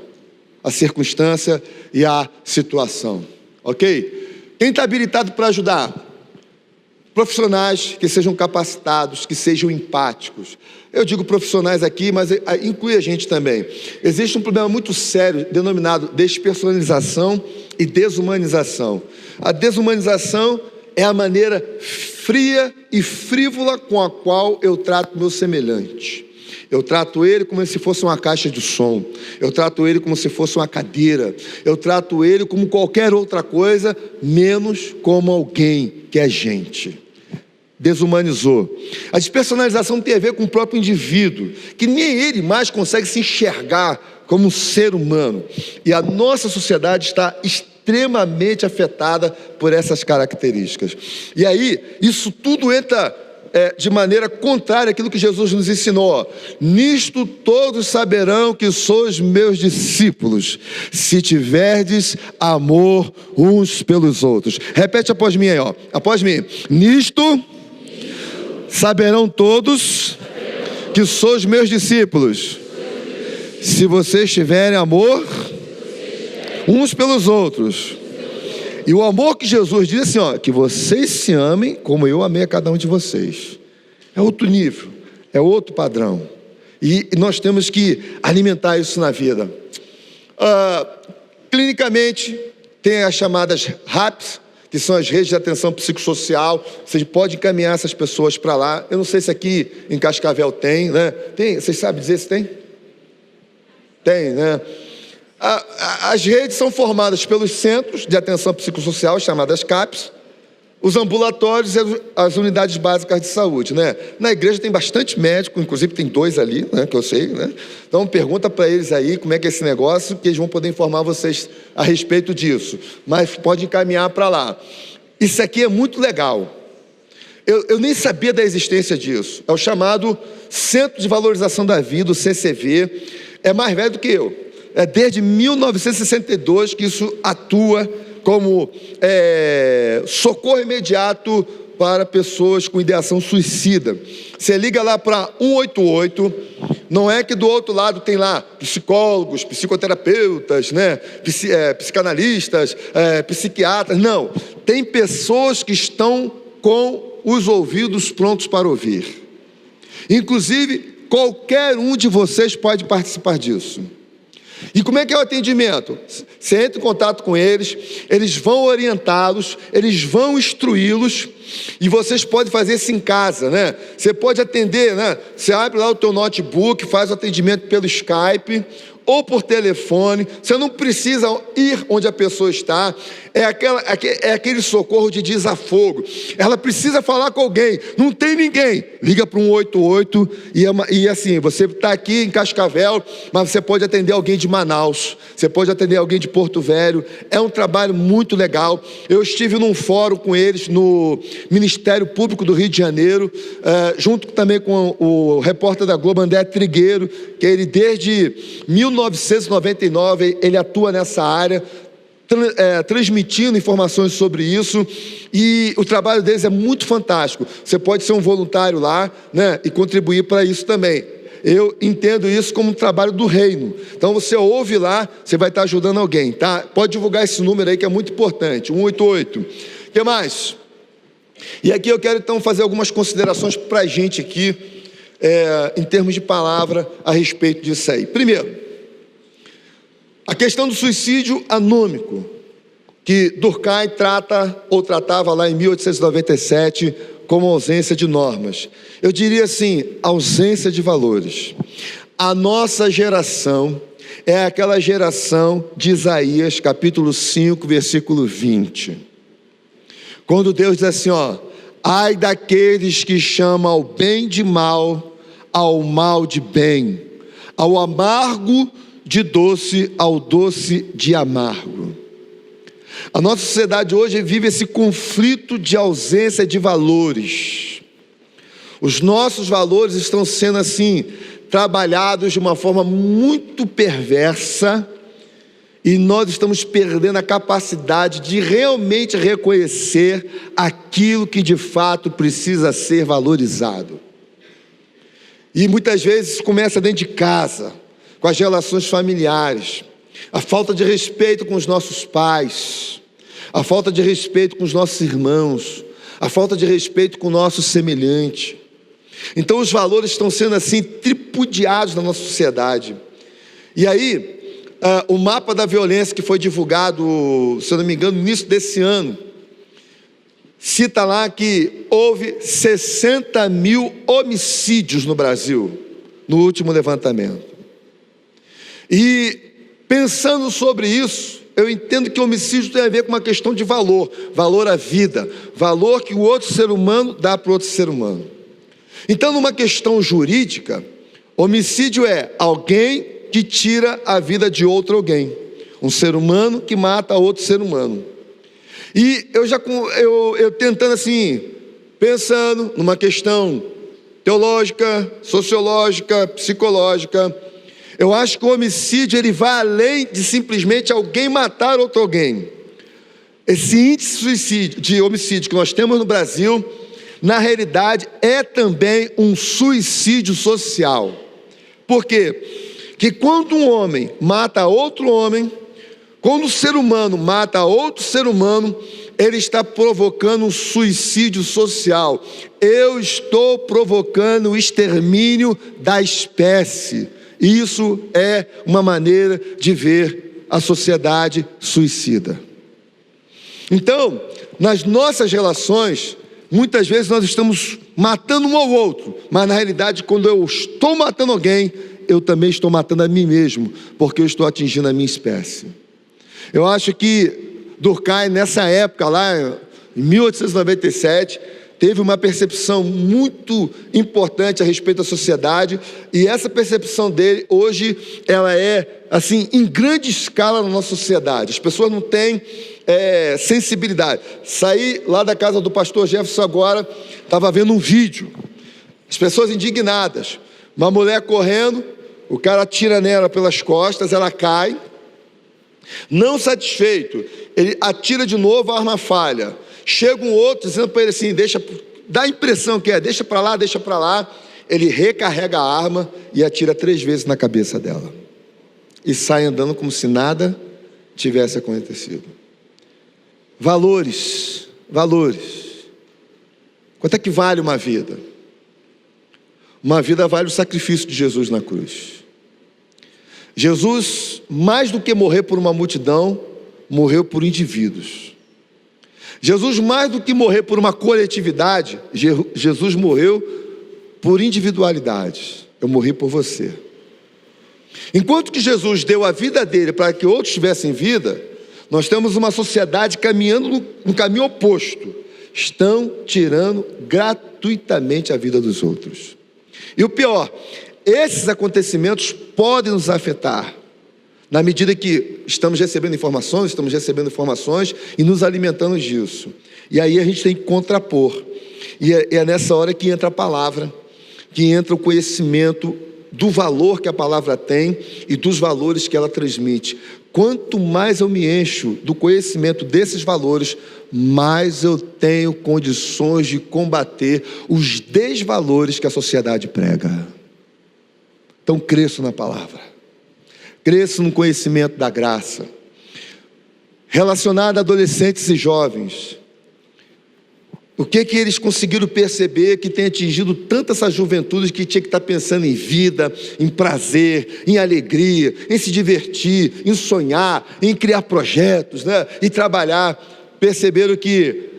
[SPEAKER 1] a circunstância e a situação, ok? Quem está habilitado para ajudar? Profissionais que sejam capacitados, que sejam empáticos. Eu digo profissionais aqui, mas inclui a gente também. Existe um problema muito sério denominado despersonalização e desumanização. A desumanização é a maneira fria e frívola com a qual eu trato meu semelhante. Eu trato ele como se fosse uma caixa de som, eu trato ele como se fosse uma cadeira, eu trato ele como qualquer outra coisa, menos como alguém que é gente. Desumanizou. A despersonalização tem a ver com o próprio indivíduo, que nem ele mais consegue se enxergar como um ser humano. E a nossa sociedade está extremamente afetada por essas características. E aí, isso tudo entra de maneira contrária àquilo que Jesus nos ensinou. Nisto todos saberão que sois meus discípulos, se tiverdes amor uns pelos outros. Repete após mim aí, após mim. Nisto saberão todos que sois meus discípulos, se vocês tiverem amor uns pelos outros. E o amor que Jesus diz assim, que vocês se amem como eu amei a cada um de vocês. É outro nível, é outro padrão. E nós temos que alimentar isso na vida. Clinicamente, tem as chamadas RAPs, que são as redes de atenção psicossocial. Você pode encaminhar essas pessoas para lá. Eu não sei se aqui em Cascavel tem, né? Tem, vocês sabem dizer se tem? Tem, né? As redes são formadas pelos centros de atenção psicossocial, chamadas CAPs, os ambulatórios e as unidades básicas de saúde, né? Na igreja tem bastante médico, inclusive tem 2 ali, né, que eu sei, né? Então pergunta para eles aí como é que é esse negócio, que eles vão poder informar vocês a respeito disso. Mas pode encaminhar para lá. Isso aqui é muito legal. Eu nem sabia da existência disso. É o chamado Centro de Valorização da Vida, o CCV. É mais velho do que eu. É desde 1962 que isso atua como socorro imediato para pessoas com ideação suicida. Você liga lá para 188, Não é que do outro lado tem lá psicólogos, psicoterapeutas, né? Psicanalistas, psiquiatras. Não, tem pessoas que estão com os ouvidos prontos para ouvir. Inclusive, qualquer um de vocês pode participar disso. E como é que é o atendimento? Você entra em contato com eles, eles vão orientá-los, eles vão instruí-los, e vocês podem fazer isso em casa, né? Você pode atender, né? Você abre lá o teu notebook, faz o atendimento pelo Skype ou por telefone. Você não precisa ir onde a pessoa está. É aquele socorro de desafogo. Ela precisa falar com alguém, não tem ninguém, liga para 188 e assim, você está aqui em Cascavel, mas você pode atender alguém de Manaus, você pode atender alguém de Porto Velho. É um trabalho muito legal. Eu estive num fórum com eles no Ministério Público do Rio de Janeiro, junto também com o repórter da Globo, André Trigueiro, que ele desde 1999 ele atua nessa área, transmitindo informações sobre isso, e o trabalho deles é muito fantástico. Você pode ser um voluntário lá, né, e contribuir para isso também. Eu entendo isso como um trabalho do reino. Então você ouve lá, você vai estar ajudando alguém, tá? Pode divulgar esse número aí que é muito importante, 188. O que mais? E aqui eu quero então fazer algumas considerações para a gente aqui, em termos de palavra a respeito disso aí. Primeiro, a questão do suicídio anômico, que Durkheim tratava lá em 1897 como ausência de normas. Eu diria assim, ausência de valores. A nossa geração é aquela geração de Isaías, capítulo 5, versículo 20. Quando Deus diz assim, ai daqueles que chamam ao bem de mal, ao mal de bem, ao amargo de doce, ao doce de amargo. A nossa sociedade hoje vive esse conflito de ausência de valores. Os nossos valores estão sendo assim, trabalhados de uma forma muito perversa, e nós estamos perdendo a capacidade de realmente reconhecer aquilo que de fato precisa ser valorizado. E muitas vezes começa dentro de casa, com as relações familiares, a falta de respeito com os nossos pais, a falta de respeito com os nossos irmãos, a falta de respeito com o nosso semelhante. Então os valores estão sendo assim tripudiados na nossa sociedade. E aí, o mapa da violência que foi divulgado, se eu não me engano, no início desse ano, cita lá que houve 60 mil homicídios no Brasil, no último levantamento. E pensando sobre isso, eu entendo que o homicídio tem a ver com uma questão de valor, valor à vida, valor que o outro ser humano dá para o outro ser humano. Então, numa questão jurídica, homicídio é alguém que tira a vida de outro alguém, um ser humano que mata outro ser humano. E eu tentando assim, pensando numa questão teológica, sociológica, psicológica, eu acho que o homicídio ele vai além de simplesmente alguém matar outro alguém. Esse índice de homicídio que nós temos no Brasil, na realidade, é também um suicídio social. Por quê? Que quando um homem mata outro homem, quando um ser humano mata outro ser humano, ele está provocando um suicídio social. Eu estou provocando o extermínio da espécie. Isso é uma maneira de ver a sociedade suicida. Então, nas nossas relações, muitas vezes nós estamos matando um ao outro, mas na realidade, quando eu estou matando alguém, eu também estou matando a mim mesmo, porque eu estou atingindo a minha espécie. Eu acho que Durkheim, nessa época lá, em 1897, teve uma percepção muito importante a respeito da sociedade, e essa percepção dele, hoje, ela é, assim, em grande escala na nossa sociedade. As pessoas não têm sensibilidade. Saí lá da casa do pastor Jefferson agora, estava vendo um vídeo, as pessoas indignadas, uma mulher correndo, o cara atira nela pelas costas, ela cai, não satisfeito, ele atira de novo, a arma falha. Chega um outro dizendo para ele assim, dá a impressão que deixa para lá, ele recarrega a arma e atira 3 vezes na cabeça dela. E sai andando como se nada tivesse acontecido. Valores. Quanto é que vale uma vida? Uma vida vale o sacrifício de Jesus na cruz. Jesus, mais do que morrer por uma multidão, morreu por indivíduos. Jesus, mais do que morrer por uma coletividade, Jesus morreu por individualidades. Eu morri por você. Enquanto que Jesus deu a vida dele para que outros tivessem vida, nós temos uma sociedade caminhando no caminho oposto. Estão tirando gratuitamente a vida dos outros. E o pior, esses acontecimentos podem nos afetar, na medida que estamos recebendo informações e nos alimentando disso. E aí a gente tem que contrapor. E é nessa hora que entra a palavra, que entra o conhecimento do valor que a palavra tem e dos valores que ela transmite. Quanto mais eu me encho do conhecimento desses valores, mais eu tenho condições de combater os desvalores que a sociedade prega. Então cresço na palavra, cresço no conhecimento da graça. Relacionado a adolescentes e jovens, o que eles conseguiram perceber que tem atingido tanto essa juventude que tinha que estar pensando em vida, em prazer, em alegria, em se divertir, em sonhar, em criar projetos, né? E trabalhar. Perceberam que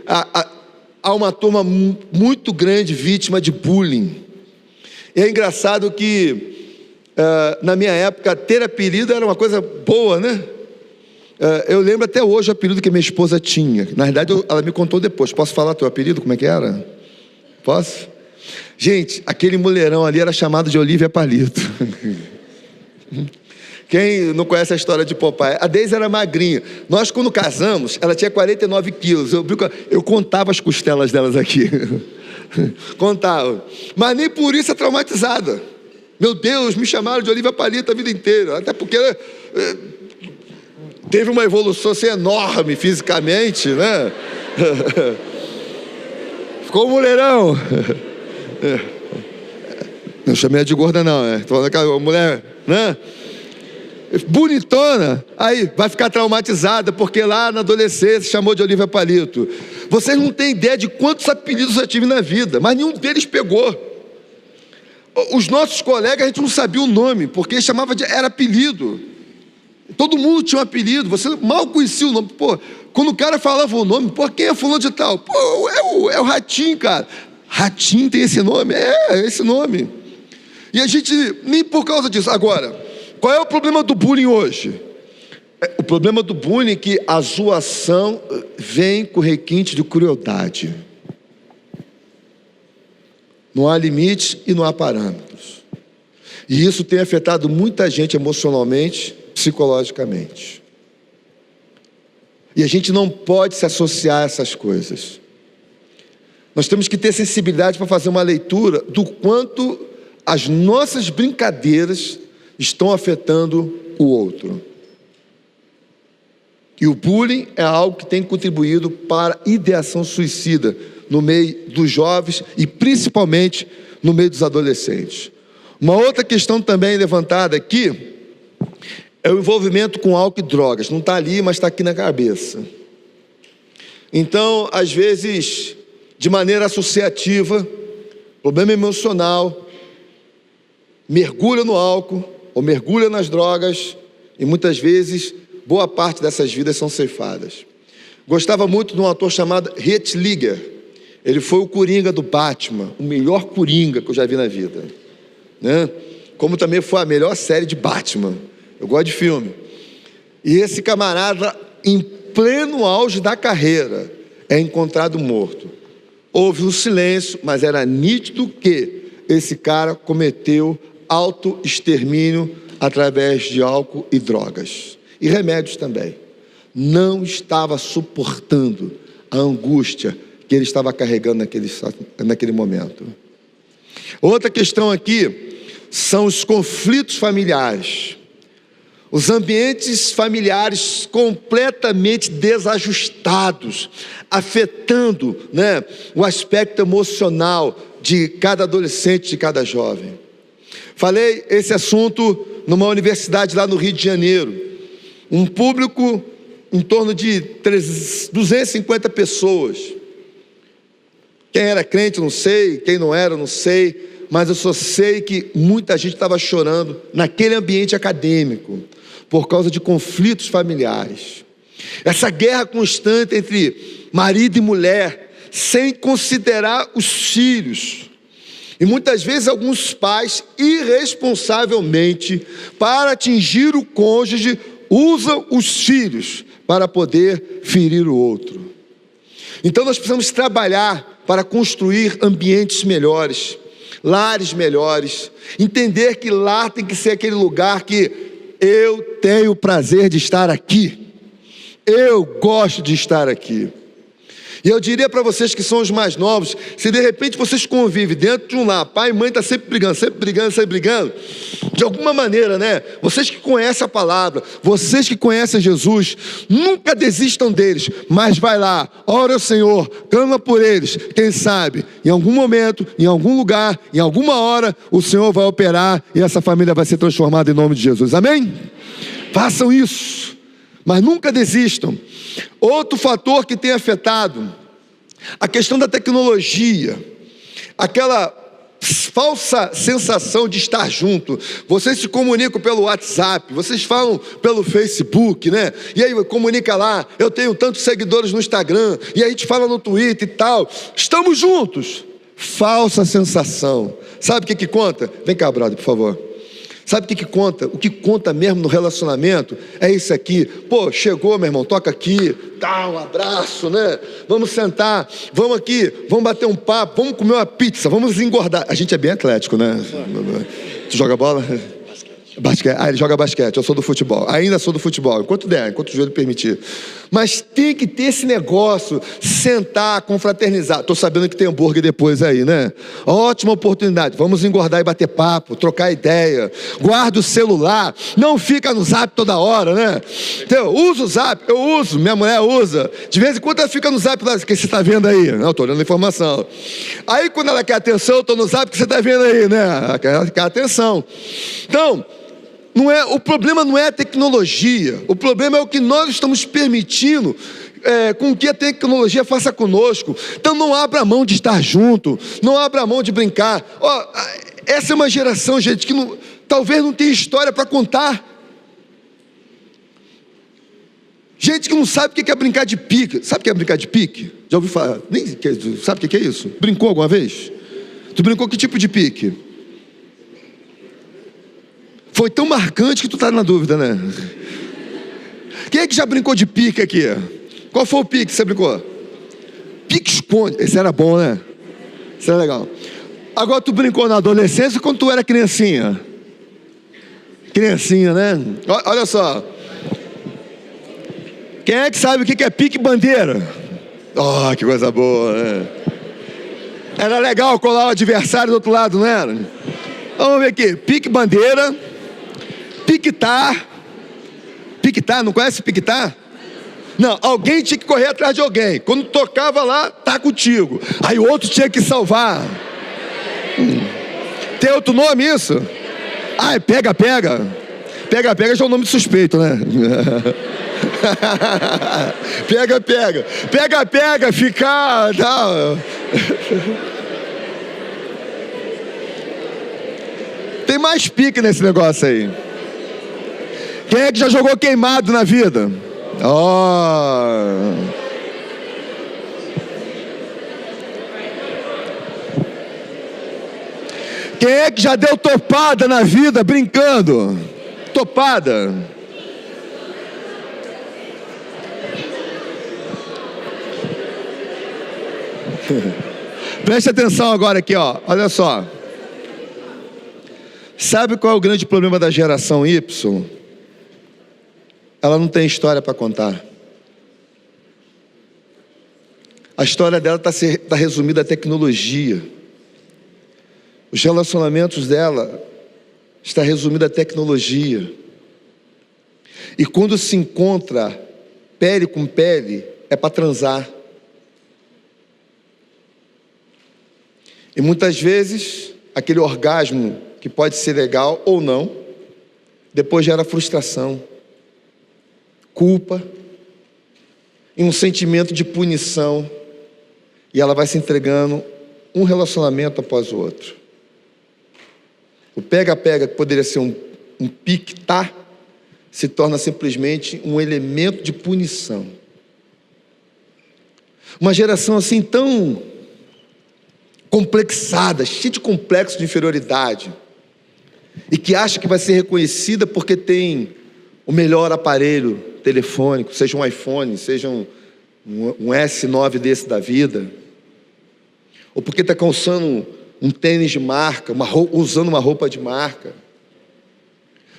[SPEAKER 1] há uma turma muito grande vítima de bullying. E é engraçado que na minha época ter apelido era uma coisa boa, né? Eu lembro até hoje o apelido que minha esposa tinha. Na verdade ela me contou depois. Posso falar teu apelido? Como é que era? Posso? Gente, aquele mulherão ali era chamado de Olívia Palito. Quem não conhece a história de Popeye? A Deise era magrinha. Nós, quando casamos, ela tinha 49 quilos. Eu contava as costelas delas aqui. Contava. Mas nem por isso é traumatizada. Meu Deus, me chamaram de Olívia Palito a vida inteira. Até porque teve uma evolução assim, enorme fisicamente, né? Ficou um mulherão. Não chamei ela de gorda não, Tô falando que a mulher, né? Bonitona, aí vai ficar traumatizada, porque lá na adolescência chamou de Olívia Palito. Vocês não têm ideia de quantos apelidos eu tive na vida, mas nenhum deles pegou. Os nossos colegas, a gente não sabia o nome, porque chamava era apelido. Todo mundo tinha um apelido, você mal conhecia o nome. Pô, quando o cara falava o nome, pô, quem é fulano de tal? Pô, é o Ratinho, cara. Ratinho tem esse nome? É esse nome. E a gente, nem por causa disso. Agora, qual é o problema do bullying hoje? O problema do bullying é que a zoação vem com requinte de crueldade. Não há limite e não há parâmetros. E isso tem afetado muita gente emocionalmente, psicologicamente. E a gente não pode se associar a essas coisas. Nós temos que ter sensibilidade para fazer uma leitura do quanto as nossas brincadeiras estão afetando o outro. E o bullying é algo que tem contribuído para a ideação suicida no meio dos jovens e principalmente no meio dos adolescentes. Uma outra questão também levantada aqui é o envolvimento com álcool e drogas. Não está ali, mas está aqui na cabeça. Então, às vezes, de maneira associativa, problema emocional, mergulha no álcool ou mergulha nas drogas e muitas vezes boa parte dessas vidas são ceifadas. Gostava muito de um ator chamado Heath Ledger. Ele foi o Coringa do Batman, o melhor Coringa que eu já vi na vida, né? Como também foi a melhor série de Batman. Eu gosto de filme. E esse camarada, em pleno auge da carreira, é encontrado morto. Houve um silêncio, mas era nítido que esse cara cometeu autoextermínio através de álcool e drogas. E remédios também. Não estava suportando a angústia que ele estava carregando naquele momento. Outra questão aqui são os conflitos familiares. Os ambientes familiares completamente desajustados, afetando, né, o aspecto emocional de cada adolescente, de cada jovem. Falei esse assunto numa universidade lá no Rio de Janeiro. Um público em torno de 250 pessoas. Quem era crente, não sei. Quem não era, não sei. Mas eu só sei que muita gente estava chorando naquele ambiente acadêmico, por causa de conflitos familiares. Essa guerra constante entre marido e mulher, sem considerar os filhos. E muitas vezes alguns pais, irresponsavelmente, para atingir o cônjuge, usam os filhos para poder ferir o outro. Então nós precisamos trabalhar para construir ambientes melhores, lares melhores, entender que lar tem que ser aquele lugar que eu tenho o prazer de estar aqui, eu gosto de estar aqui. E eu diria para vocês que são os mais novos, se de repente vocês convivem dentro de um lar, pai e mãe está sempre brigando, de alguma maneira, né? Vocês que conhecem a palavra, vocês que conhecem Jesus, nunca desistam deles, mas vai lá, ora ao Senhor, clama por eles, quem sabe, em algum momento, em algum lugar, em alguma hora, o Senhor vai operar e essa família vai ser transformada em nome de Jesus, amém? Façam isso, mas nunca desistam. Outro fator que tem afetado, a questão da tecnologia, aquela falsa sensação de estar junto. Vocês se comunicam pelo WhatsApp, vocês falam pelo Facebook, né? E aí comunica lá, eu tenho tantos seguidores no Instagram, e aí a gente fala no Twitter e tal, estamos juntos. Falsa sensação. Sabe o que conta? Vem cá, brother, por favor. Sabe o que conta? O que conta mesmo no relacionamento é isso aqui. Pô, chegou, meu irmão, toca aqui, dá um abraço, né? Vamos sentar, vamos aqui, vamos bater um papo, vamos comer uma pizza, vamos engordar. A gente é bem atlético, né? Tu joga bola? Basquete. Ah, ele joga basquete, eu sou do futebol. Ainda sou do futebol, enquanto der, enquanto o joelho permitir. Mas tem que ter esse negócio, sentar, confraternizar. Estou sabendo que tem hambúrguer depois aí, né? Ótima oportunidade, vamos engordar e bater papo, trocar ideia. Guarda o celular, não fica no zap toda hora, né? Então, usa o zap, eu uso, minha mulher usa. De vez em quando ela fica no zap lá, o que você está vendo aí? Não, estou olhando a informação. Aí quando ela quer atenção, eu estou no zap, o que você está vendo aí, né? Ela quer atenção. Então, o problema não é a tecnologia, o problema é o que nós estamos permitindo com que a tecnologia faça conosco. Então não abra mão de estar junto, não abra mão de brincar. Essa é uma geração, gente, que talvez não tenha história para contar. Gente que não sabe o que é brincar de pique. Sabe o que é brincar de pique? Já ouviu falar? Sabe o que é isso? Brincou alguma vez? Tu brincou que tipo de pique? Foi tão marcante que tu tá na dúvida, né? Quem é que já brincou de pique aqui? Qual foi o pique que você brincou? Pique esconde. Esse era bom, né? Isso era legal. Agora tu brincou na adolescência quando tu era criancinha? Criancinha, né? Olha só. Quem é que sabe o que é pique bandeira? Oh, que coisa boa, né? Era legal colar o adversário do outro lado, não era? Vamos ver aqui. Pique bandeira. Piquetar, não conhece piquetar? Não, alguém tinha que correr atrás de alguém. Quando tocava lá, tá contigo. Aí o outro tinha que salvar. Tem outro nome isso? Ah, é pega. Pega já é um nome suspeito, né? Pega, ficar... Tá. Tem mais pique nesse negócio aí. Quem é que já jogou queimado na vida? Quem é que já deu topada na vida brincando? Topada. Preste atenção agora aqui, ó. Olha só. Sabe qual é o grande problema da geração Y? Ela não tem história para contar. A história dela está resumida à tecnologia. Os relacionamentos dela está resumido à tecnologia. E quando se encontra pele com pele, é para transar. E muitas vezes, aquele orgasmo que pode ser legal ou não, depois gera frustração, culpa e um sentimento de punição. E ela vai se entregando um relacionamento após o outro. O pega-pega, que poderia ser um pique-tá, se torna simplesmente um elemento de punição. Uma geração assim tão complexada, cheia de complexo de inferioridade, e que acha que vai ser reconhecida porque tem o melhor aparelho telefônico, seja um iPhone, seja um S9 desse da vida, ou porque está calçando um tênis de marca, usando uma roupa de marca,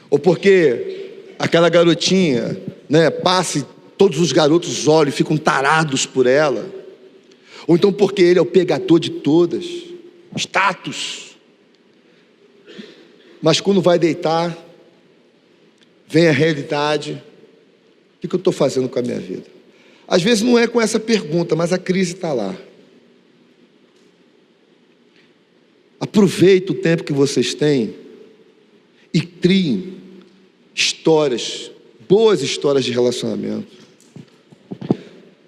[SPEAKER 1] ou porque aquela garotinha, passa e todos os garotos olham e ficam tarados por ela, ou então porque ele é o pegador de todas, status. Mas quando vai deitar, vem a realidade: o que eu estou fazendo com a minha vida? Às vezes não é com essa pergunta, mas a crise está lá. Aproveite o tempo que vocês têm e criem histórias, boas histórias de relacionamento.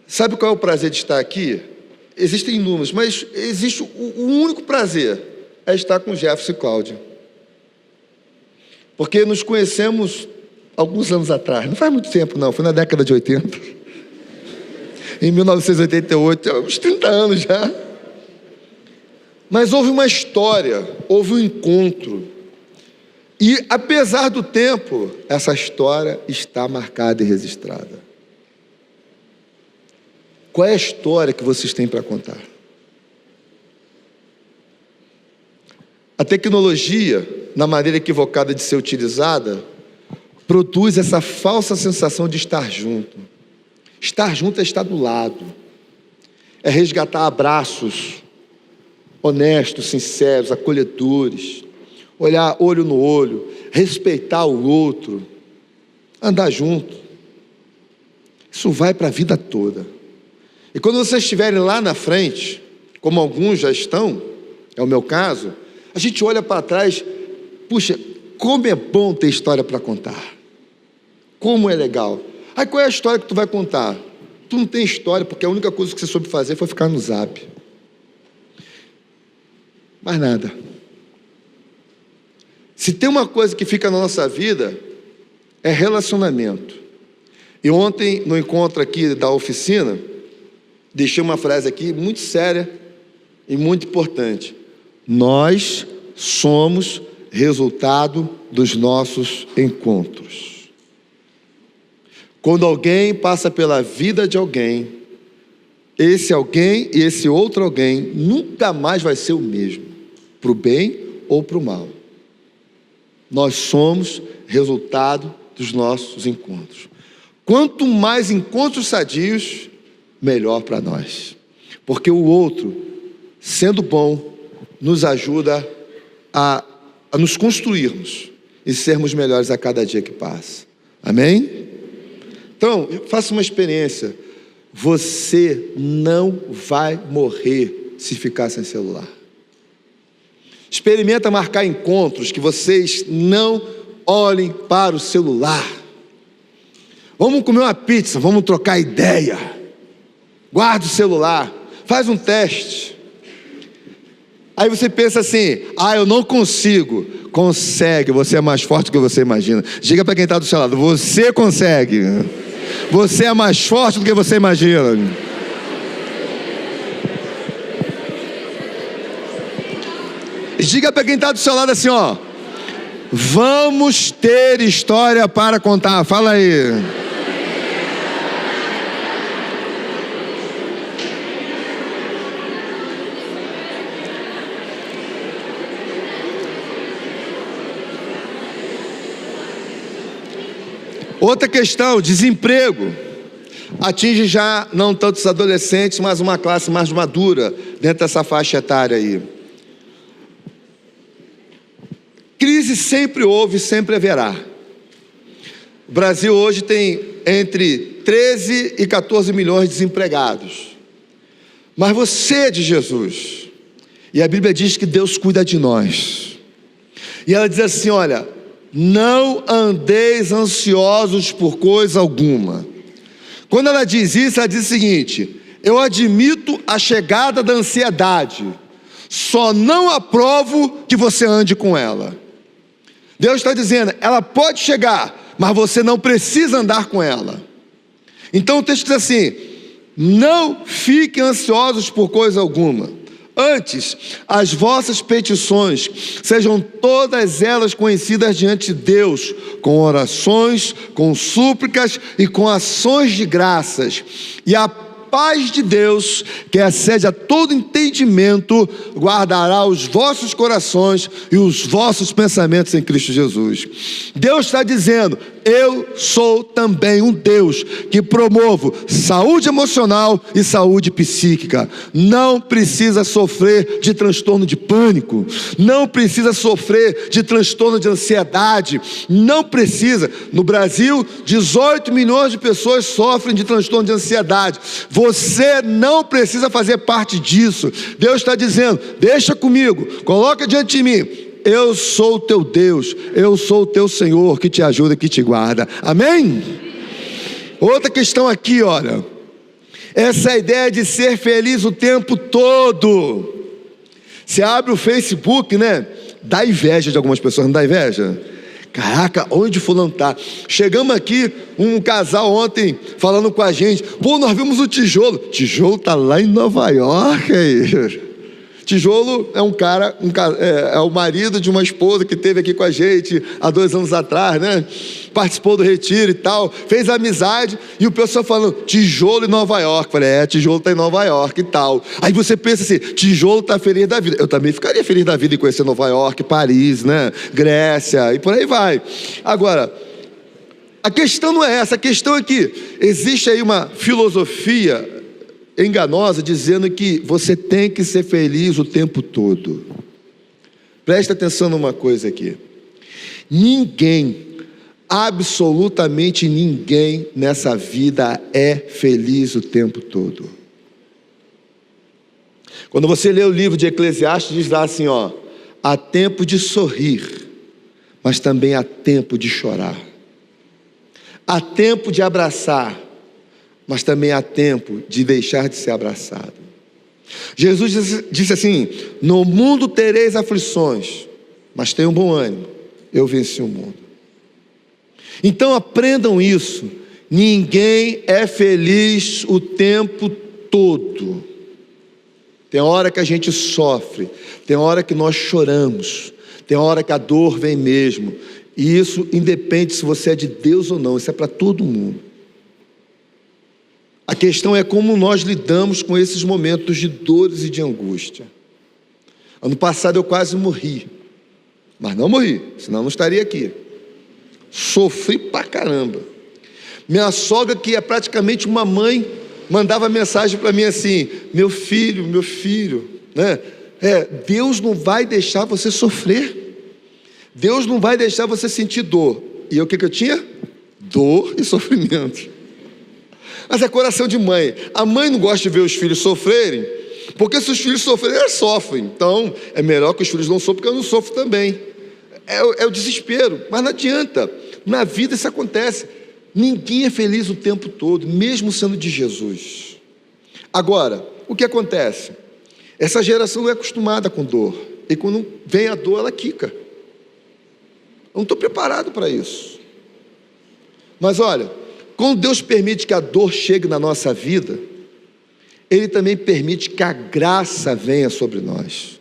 [SPEAKER 1] Sabe qual é o prazer de estar aqui? Existem inúmeros, mas existe o único prazer, é estar com Jefferson e Cláudia. Porque nos conhecemos alguns anos atrás, não faz muito tempo não, foi na década de 80. Em 1988, uns 30 anos já. Mas houve uma história, houve um encontro. E apesar do tempo, essa história está marcada e registrada. Qual é a história que vocês têm para contar? A tecnologia, na maneira equivocada de ser utilizada, produz essa falsa sensação de estar junto. Estar junto é estar do lado, é resgatar abraços honestos, sinceros, acolhedores, olhar olho no olho, respeitar o outro, andar junto. Isso vai para a vida toda. E quando vocês estiverem lá na frente, como alguns já estão, é o meu caso, a gente olha para trás, puxa, como é bom ter história para contar. Como é legal. Aí qual é a história que tu vai contar? Tu não tem história, porque a única coisa que você soube fazer foi ficar no Zap. Mais nada. Se tem uma coisa que fica na nossa vida, é relacionamento. E ontem, no encontro aqui da oficina, deixei uma frase aqui muito séria e muito importante. Nós somos resultado dos nossos encontros. Quando alguém passa pela vida de alguém, esse alguém e esse outro alguém nunca mais vai ser o mesmo, para o bem ou para o mal. Nós somos resultado dos nossos encontros. Quanto mais encontros sadios, melhor para nós. Porque o outro, sendo bom, nos ajuda a nos construirmos e sermos melhores a cada dia que passa. Amém? Então, faça uma experiência. Você não vai morrer se ficar sem celular. Experimenta marcar encontros que vocês não olhem para o celular. Vamos comer uma pizza, vamos trocar ideia. Guarda o celular, faz um teste. Aí você pensa assim: eu não consigo. Consegue, você é mais forte do que você imagina. Diga para quem está do seu lado: você consegue. Você é mais forte do que você imagina. Diga para quem está do seu lado assim, vamos ter história para contar. Fala aí. Outra questão, desemprego. Atinge já não tanto os adolescentes, mas uma classe mais madura dentro dessa faixa etária aí. Crise sempre houve, sempre haverá. O Brasil hoje tem entre 13 e 14 milhões de desempregados. Mas você de Jesus, E a Bíblia diz que Deus cuida de nós. E ela diz assim, olha, não andeis ansiosos por coisa alguma. Quando ela diz isso, ela diz o seguinte: eu admito a chegada da ansiedade, só não aprovo que você ande com ela. Deus está dizendo, ela pode chegar, mas você não precisa andar com ela. Então o texto diz assim: não fiquem ansiosos por coisa alguma. Antes, as vossas petições sejam todas elas conhecidas diante de Deus, com orações, com súplicas e com ações de graças. E a paz de Deus, que excede a todo entendimento, guardará os vossos corações e os vossos pensamentos em Cristo Jesus. Deus está dizendo, eu sou também um Deus que promovo saúde emocional e saúde psíquica. Não precisa sofrer de transtorno de pânico, não precisa sofrer de transtorno de ansiedade, não precisa. No Brasil, 18 milhões de pessoas sofrem de transtorno de ansiedade. Você não precisa fazer parte disso. Deus está dizendo, deixa comigo, coloca diante de mim. Eu sou o teu Deus, eu sou o teu Senhor que te ajuda, que te guarda. Amém? Outra questão aqui, olha, essa ideia de ser feliz o tempo todo. Você abre o Facebook, né? Dá inveja de algumas pessoas, não dá inveja? Caraca, onde fulano tá? Chegamos aqui, um casal ontem falando com a gente, pô, nós vimos o Tijolo. Tijolo tá lá em Nova York aí. Tijolo é um cara, é o marido de uma esposa que esteve aqui com a gente há 2 anos atrás, né? Participou do retiro e tal, fez amizade, e o pessoal falando, Tijolo em Nova York. Falei, Tijolo está em Nova York e tal. Aí você pensa assim, Tijolo está feliz da vida. Eu também ficaria feliz da vida em conhecer Nova York, Paris, né? Grécia, e por aí vai. Agora, a questão não é essa, a questão é que existe aí uma filosofia enganosa dizendo que você tem que ser feliz o tempo todo. Presta atenção numa coisa aqui. Ninguém, absolutamente ninguém nessa vida é feliz o tempo todo. Quando você lê o livro de Eclesiastes, diz lá assim, ó, há tempo de sorrir, mas também há tempo de chorar. Há tempo de abraçar, mas também há tempo de deixar de ser abraçado. Jesus disse assim, no mundo tereis aflições, mas tenham bom ânimo, eu venci o mundo. Então aprendam isso, ninguém é feliz o tempo todo. Tem hora que a gente sofre, tem hora que nós choramos, tem hora que a dor vem mesmo, e isso independe se você é de Deus ou não, isso é para todo mundo. A questão é como nós lidamos com esses momentos de dores e de angústia. Ano passado eu quase morri, mas não morri, senão não estaria aqui. Sofri pra caramba. Minha sogra, que é praticamente uma mãe, mandava mensagem para mim assim, meu filho, né? Deus não vai deixar você sofrer, Deus não vai deixar você sentir dor. E o que eu tinha? Dor e sofrimento. Mas é coração de mãe. A mãe não gosta de ver os filhos sofrerem, porque se os filhos sofrerem, elas sofrem. Então, é melhor que os filhos não sofram, porque eu não sofro também. É o desespero, mas não adianta. Na vida isso acontece. Ninguém é feliz o tempo todo, mesmo sendo de Jesus. Agora, o que acontece? Essa geração não é acostumada com dor. E quando vem a dor, ela quica. Eu não estou preparado para isso. Mas olha, quando Deus permite que a dor chegue na nossa vida, Ele também permite que a graça venha sobre nós.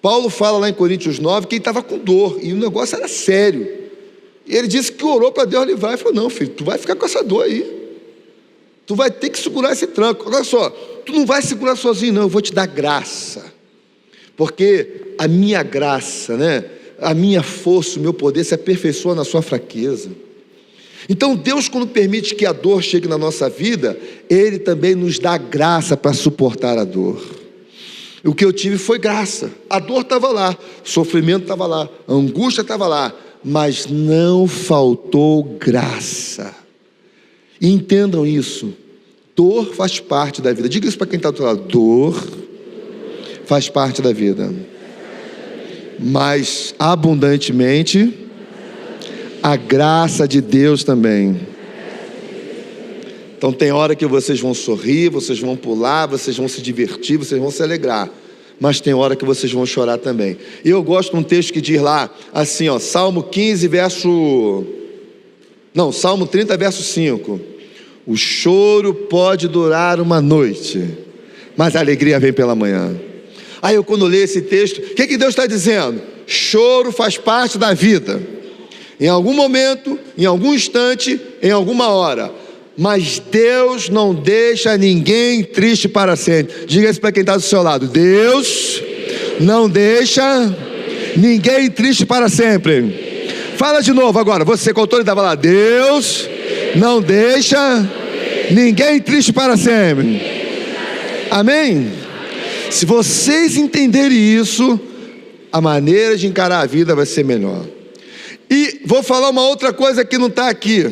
[SPEAKER 1] Paulo fala lá em Coríntios 9 que ele estava com dor, e o negócio era sério. E ele disse que orou para Deus livrar, e falou, não filho, tu vai ficar com essa dor aí. Tu vai ter que segurar esse tranco. Olha só, tu não vai segurar sozinho não, eu vou te dar graça. Porque a minha graça, né, a minha força, o meu poder se aperfeiçoa na sua fraqueza. Então Deus, quando permite que a dor chegue na nossa vida, Ele também nos dá graça para suportar a dor. O que eu tive foi graça. A dor estava lá, o sofrimento estava lá, a angústia estava lá, mas não faltou graça. E entendam isso, dor faz parte da vida. Diga isso para quem está do outro lado, dor faz parte da vida, mas abundantemente a graça de Deus também. Então tem hora que vocês vão sorrir, vocês vão pular, vocês vão se divertir, vocês vão se alegrar, mas tem hora que vocês vão chorar também. E eu gosto de um texto que diz lá, assim, ó, Salmo 30, verso 5. O choro pode durar uma noite, mas a alegria vem pela manhã. Aí eu, quando leio esse texto, o que Deus está dizendo? Choro faz parte da vida, em algum momento, em algum instante, em alguma hora. Mas Deus não deixa ninguém triste para sempre. Diga isso para quem está do seu lado: Deus não deixa ninguém triste para sempre. Fala de novo agora, você com autoridade, vai lá: Deus não deixa ninguém triste para sempre. Amém? Se vocês entenderem isso, a maneira de encarar a vida vai ser melhor. E vou falar uma outra coisa que não está aqui.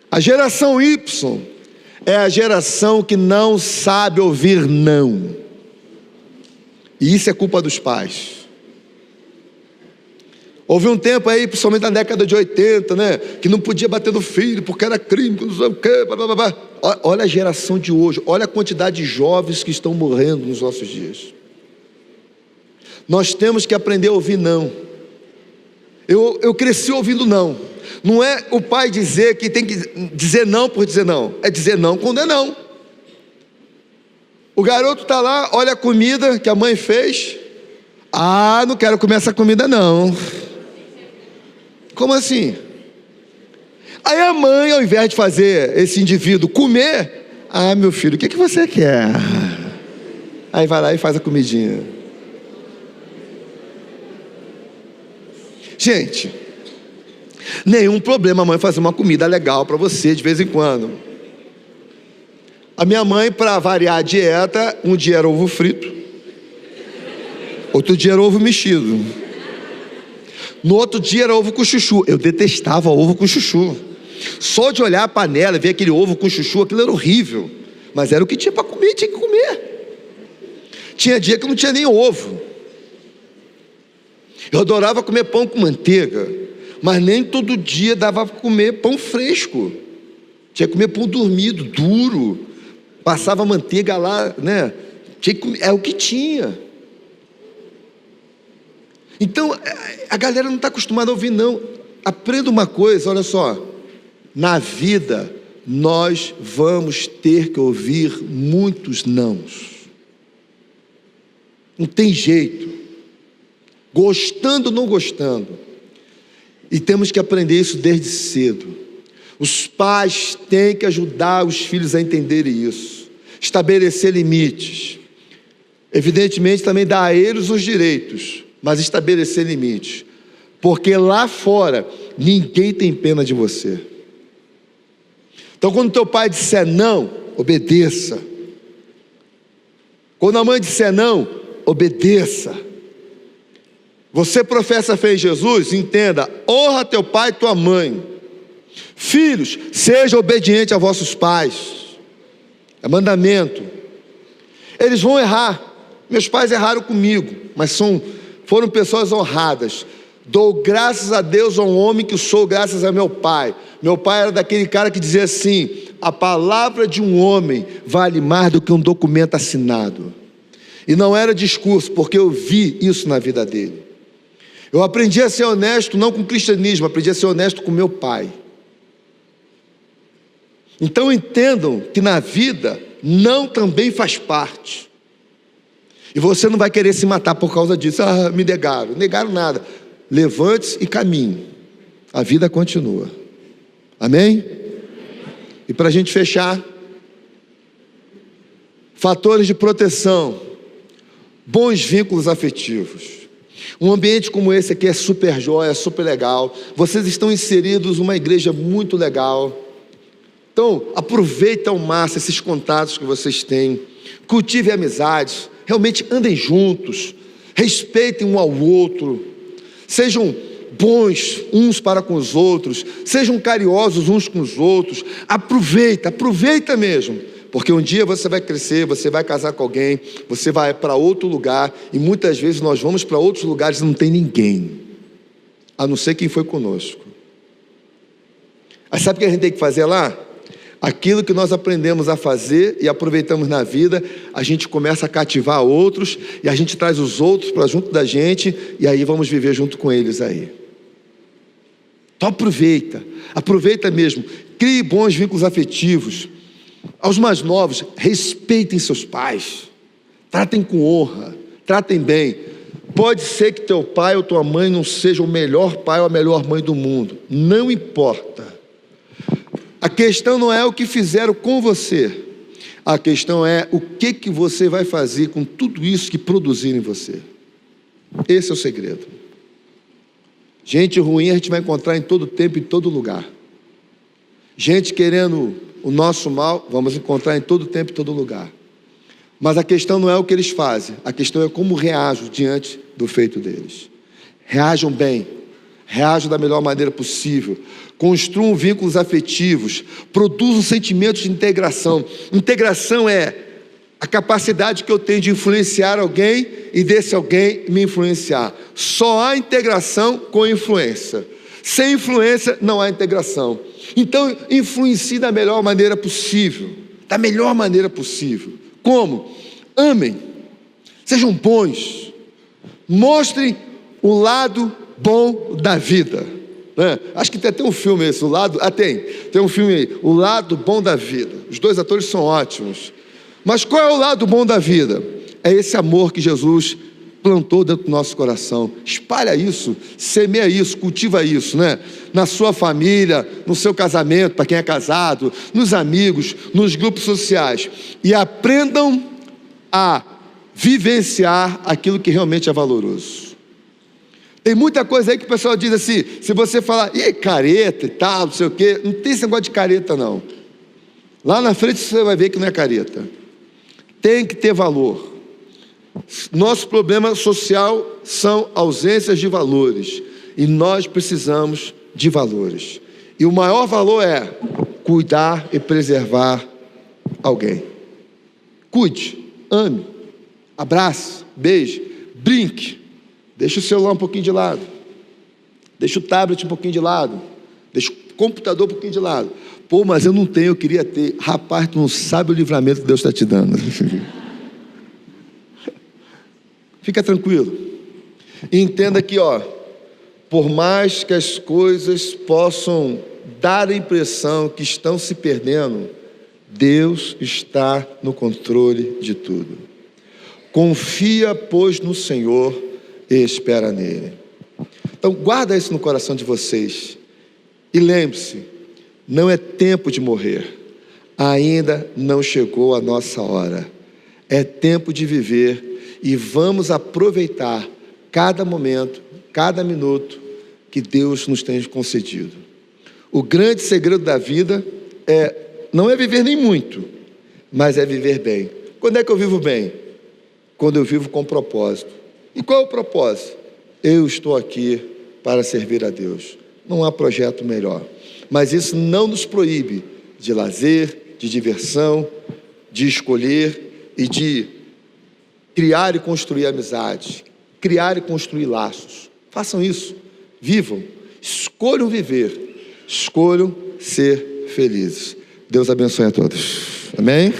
[SPEAKER 1] A geração Y é a geração que não sabe ouvir não. E isso é culpa dos pais. Houve um tempo aí, principalmente na década de 80, né, que não podia bater no filho porque era crime, não sei o quê, blá, blá, blá. Olha a geração de hoje, olha a quantidade de jovens que estão morrendo nos nossos dias. Nós temos que aprender a ouvir não. Eu cresci ouvindo não. Não é o pai dizer que tem que dizer não por dizer não, é dizer não quando é não. O garoto está lá, olha a comida que a mãe fez. Ah, não quero comer essa comida não. Como assim? Aí a mãe, ao invés de fazer esse indivíduo comer, ah, meu filho, o que você quer? Aí vai lá e faz a comidinha. Gente, nenhum problema a mãe fazer uma comida legal para você de vez em quando. A minha mãe, para variar a dieta, um dia era ovo frito, outro dia era ovo mexido, no outro dia era ovo com chuchu. Eu detestava ovo com chuchu. Só de olhar a panela e ver aquele ovo com chuchu, aquilo era horrível. Mas era o que tinha para comer, tinha que comer. Tinha dia que não tinha nem ovo. Eu adorava comer pão com manteiga, mas nem todo dia dava para comer pão fresco. Tinha que comer pão dormido, duro. Passava manteiga lá, né? Tinha que comer, é o que tinha. Então, a galera não está acostumada a ouvir não. Aprenda uma coisa, olha só. Na vida, nós vamos ter que ouvir muitos nãos. Não tem jeito. Gostando ou não gostando. E temos que aprender isso desde cedo. Os pais têm que ajudar os filhos a entenderem isso. Estabelecer limites. Evidentemente também dar a eles os direitos, mas estabelecer limites. Porque lá fora, ninguém tem pena de você. Então quando teu pai disser não, obedeça. Quando a mãe disser não, obedeça. Você professa fé em Jesus, entenda, honra teu pai e tua mãe. Filhos, seja obediente a vossos pais. É mandamento. Eles vão errar. Meus pais erraram comigo, mas foram pessoas honradas. Dou graças a Deus a um homem que sou graças a meu pai. Meu pai era daquele cara que dizia assim: a palavra de um homem vale mais do que um documento assinado. E não era discurso, porque eu vi isso na vida dele. Eu aprendi a ser honesto não com o cristianismo, aprendi a ser honesto com meu pai. Então entendam que na vida não também faz parte. E você não vai querer se matar por causa disso. Ah, me negaram. Negaram nada. Levante-se e caminhe. A vida continua. Amém? E para a gente fechar, fatores de proteção, bons vínculos afetivos. Um ambiente como esse aqui é super jóia, super legal. Vocês estão inseridos numa igreja muito legal. Então, aproveita ao máximo esses contatos que vocês têm. Cultive amizades. Realmente andem juntos. Respeitem um ao outro. Sejam bons uns para com os outros. Sejam carinhosos uns com os outros. Aproveita mesmo. Porque um dia você vai crescer, você vai casar com alguém, você vai para outro lugar, e muitas vezes nós vamos para outros lugares e não tem ninguém, a não ser quem foi conosco. Aí sabe o que a gente tem que fazer lá? Aquilo que nós aprendemos a fazer e aproveitamos na vida, a gente começa a cativar outros, e a gente traz os outros para junto da gente, e aí vamos viver junto com eles aí. Então aproveita mesmo, crie bons vínculos afetivos. Aos mais novos, respeitem seus pais, tratem com honra, tratem bem. Pode ser que teu pai ou tua mãe não seja o melhor pai ou a melhor mãe do mundo, não importa. A questão não é o que fizeram com você, a questão é o que você vai fazer com tudo isso que produzirem em você. Esse é o segredo. Gente ruim a gente vai encontrar em todo tempo, em todo lugar. Gente querendo o nosso mal, vamos encontrar em todo tempo, em todo lugar. Mas a questão não é o que eles fazem, a questão é como reagem diante do feito deles. Reajam bem, reajam da melhor maneira possível, construam vínculos afetivos, produzam sentimentos de integração. Integração é a capacidade que eu tenho de influenciar alguém e desse alguém me influenciar. Só há integração com influência. Sem influência não há integração. Então influencie da melhor maneira possível. Da melhor maneira possível. Como? Amem. Sejam bons. Mostrem o lado bom da vida. Acho que tem até um filme esse, tem um filme aí, O Lado Bom da Vida. Os dois atores são ótimos. Mas qual é o lado bom da vida? É esse amor que Jesus plantou dentro do nosso coração. Espalha isso, semeia isso, cultiva isso, né? Na sua família, no seu casamento, para quem é casado, nos amigos, nos grupos sociais. E aprendam a vivenciar aquilo que realmente é valoroso. Tem muita coisa aí que o pessoal diz assim, se você falar, careta e tal, não sei o quê, não tem esse negócio de careta não. Lá na frente você vai ver que não é careta. Tem que ter valor. Nosso problema social são ausências de valores. E nós precisamos de valores. E o maior valor é cuidar e preservar alguém. Cuide, ame, abrace, beije, brinque. Deixa o celular um pouquinho de lado. Deixa o tablet um pouquinho de lado. Deixa o computador um pouquinho de lado. Pô, mas eu não tenho, eu queria ter. Rapaz, tu não sabe o livramento que Deus está te dando. Fica tranquilo. E entenda aqui, por mais que as coisas possam dar a impressão que estão se perdendo, Deus está no controle de tudo. Confia, pois, no Senhor e espera nele. Então guarda isso no coração de vocês. E lembre-se, não é tempo de morrer. Ainda não chegou a nossa hora. É tempo de viver e vamos aproveitar cada momento, cada minuto que Deus nos tem concedido. O grande segredo da vida não é viver nem muito, mas é viver bem. Quando é que eu vivo bem? Quando eu vivo com propósito. E qual é o propósito? Eu estou aqui para servir a Deus. Não há projeto melhor. Mas isso não nos proíbe de lazer, de diversão, de escolher e de criar e construir amizade, criar e construir laços. Façam isso, vivam, escolham viver, escolham ser felizes. Deus abençoe a todos. Amém?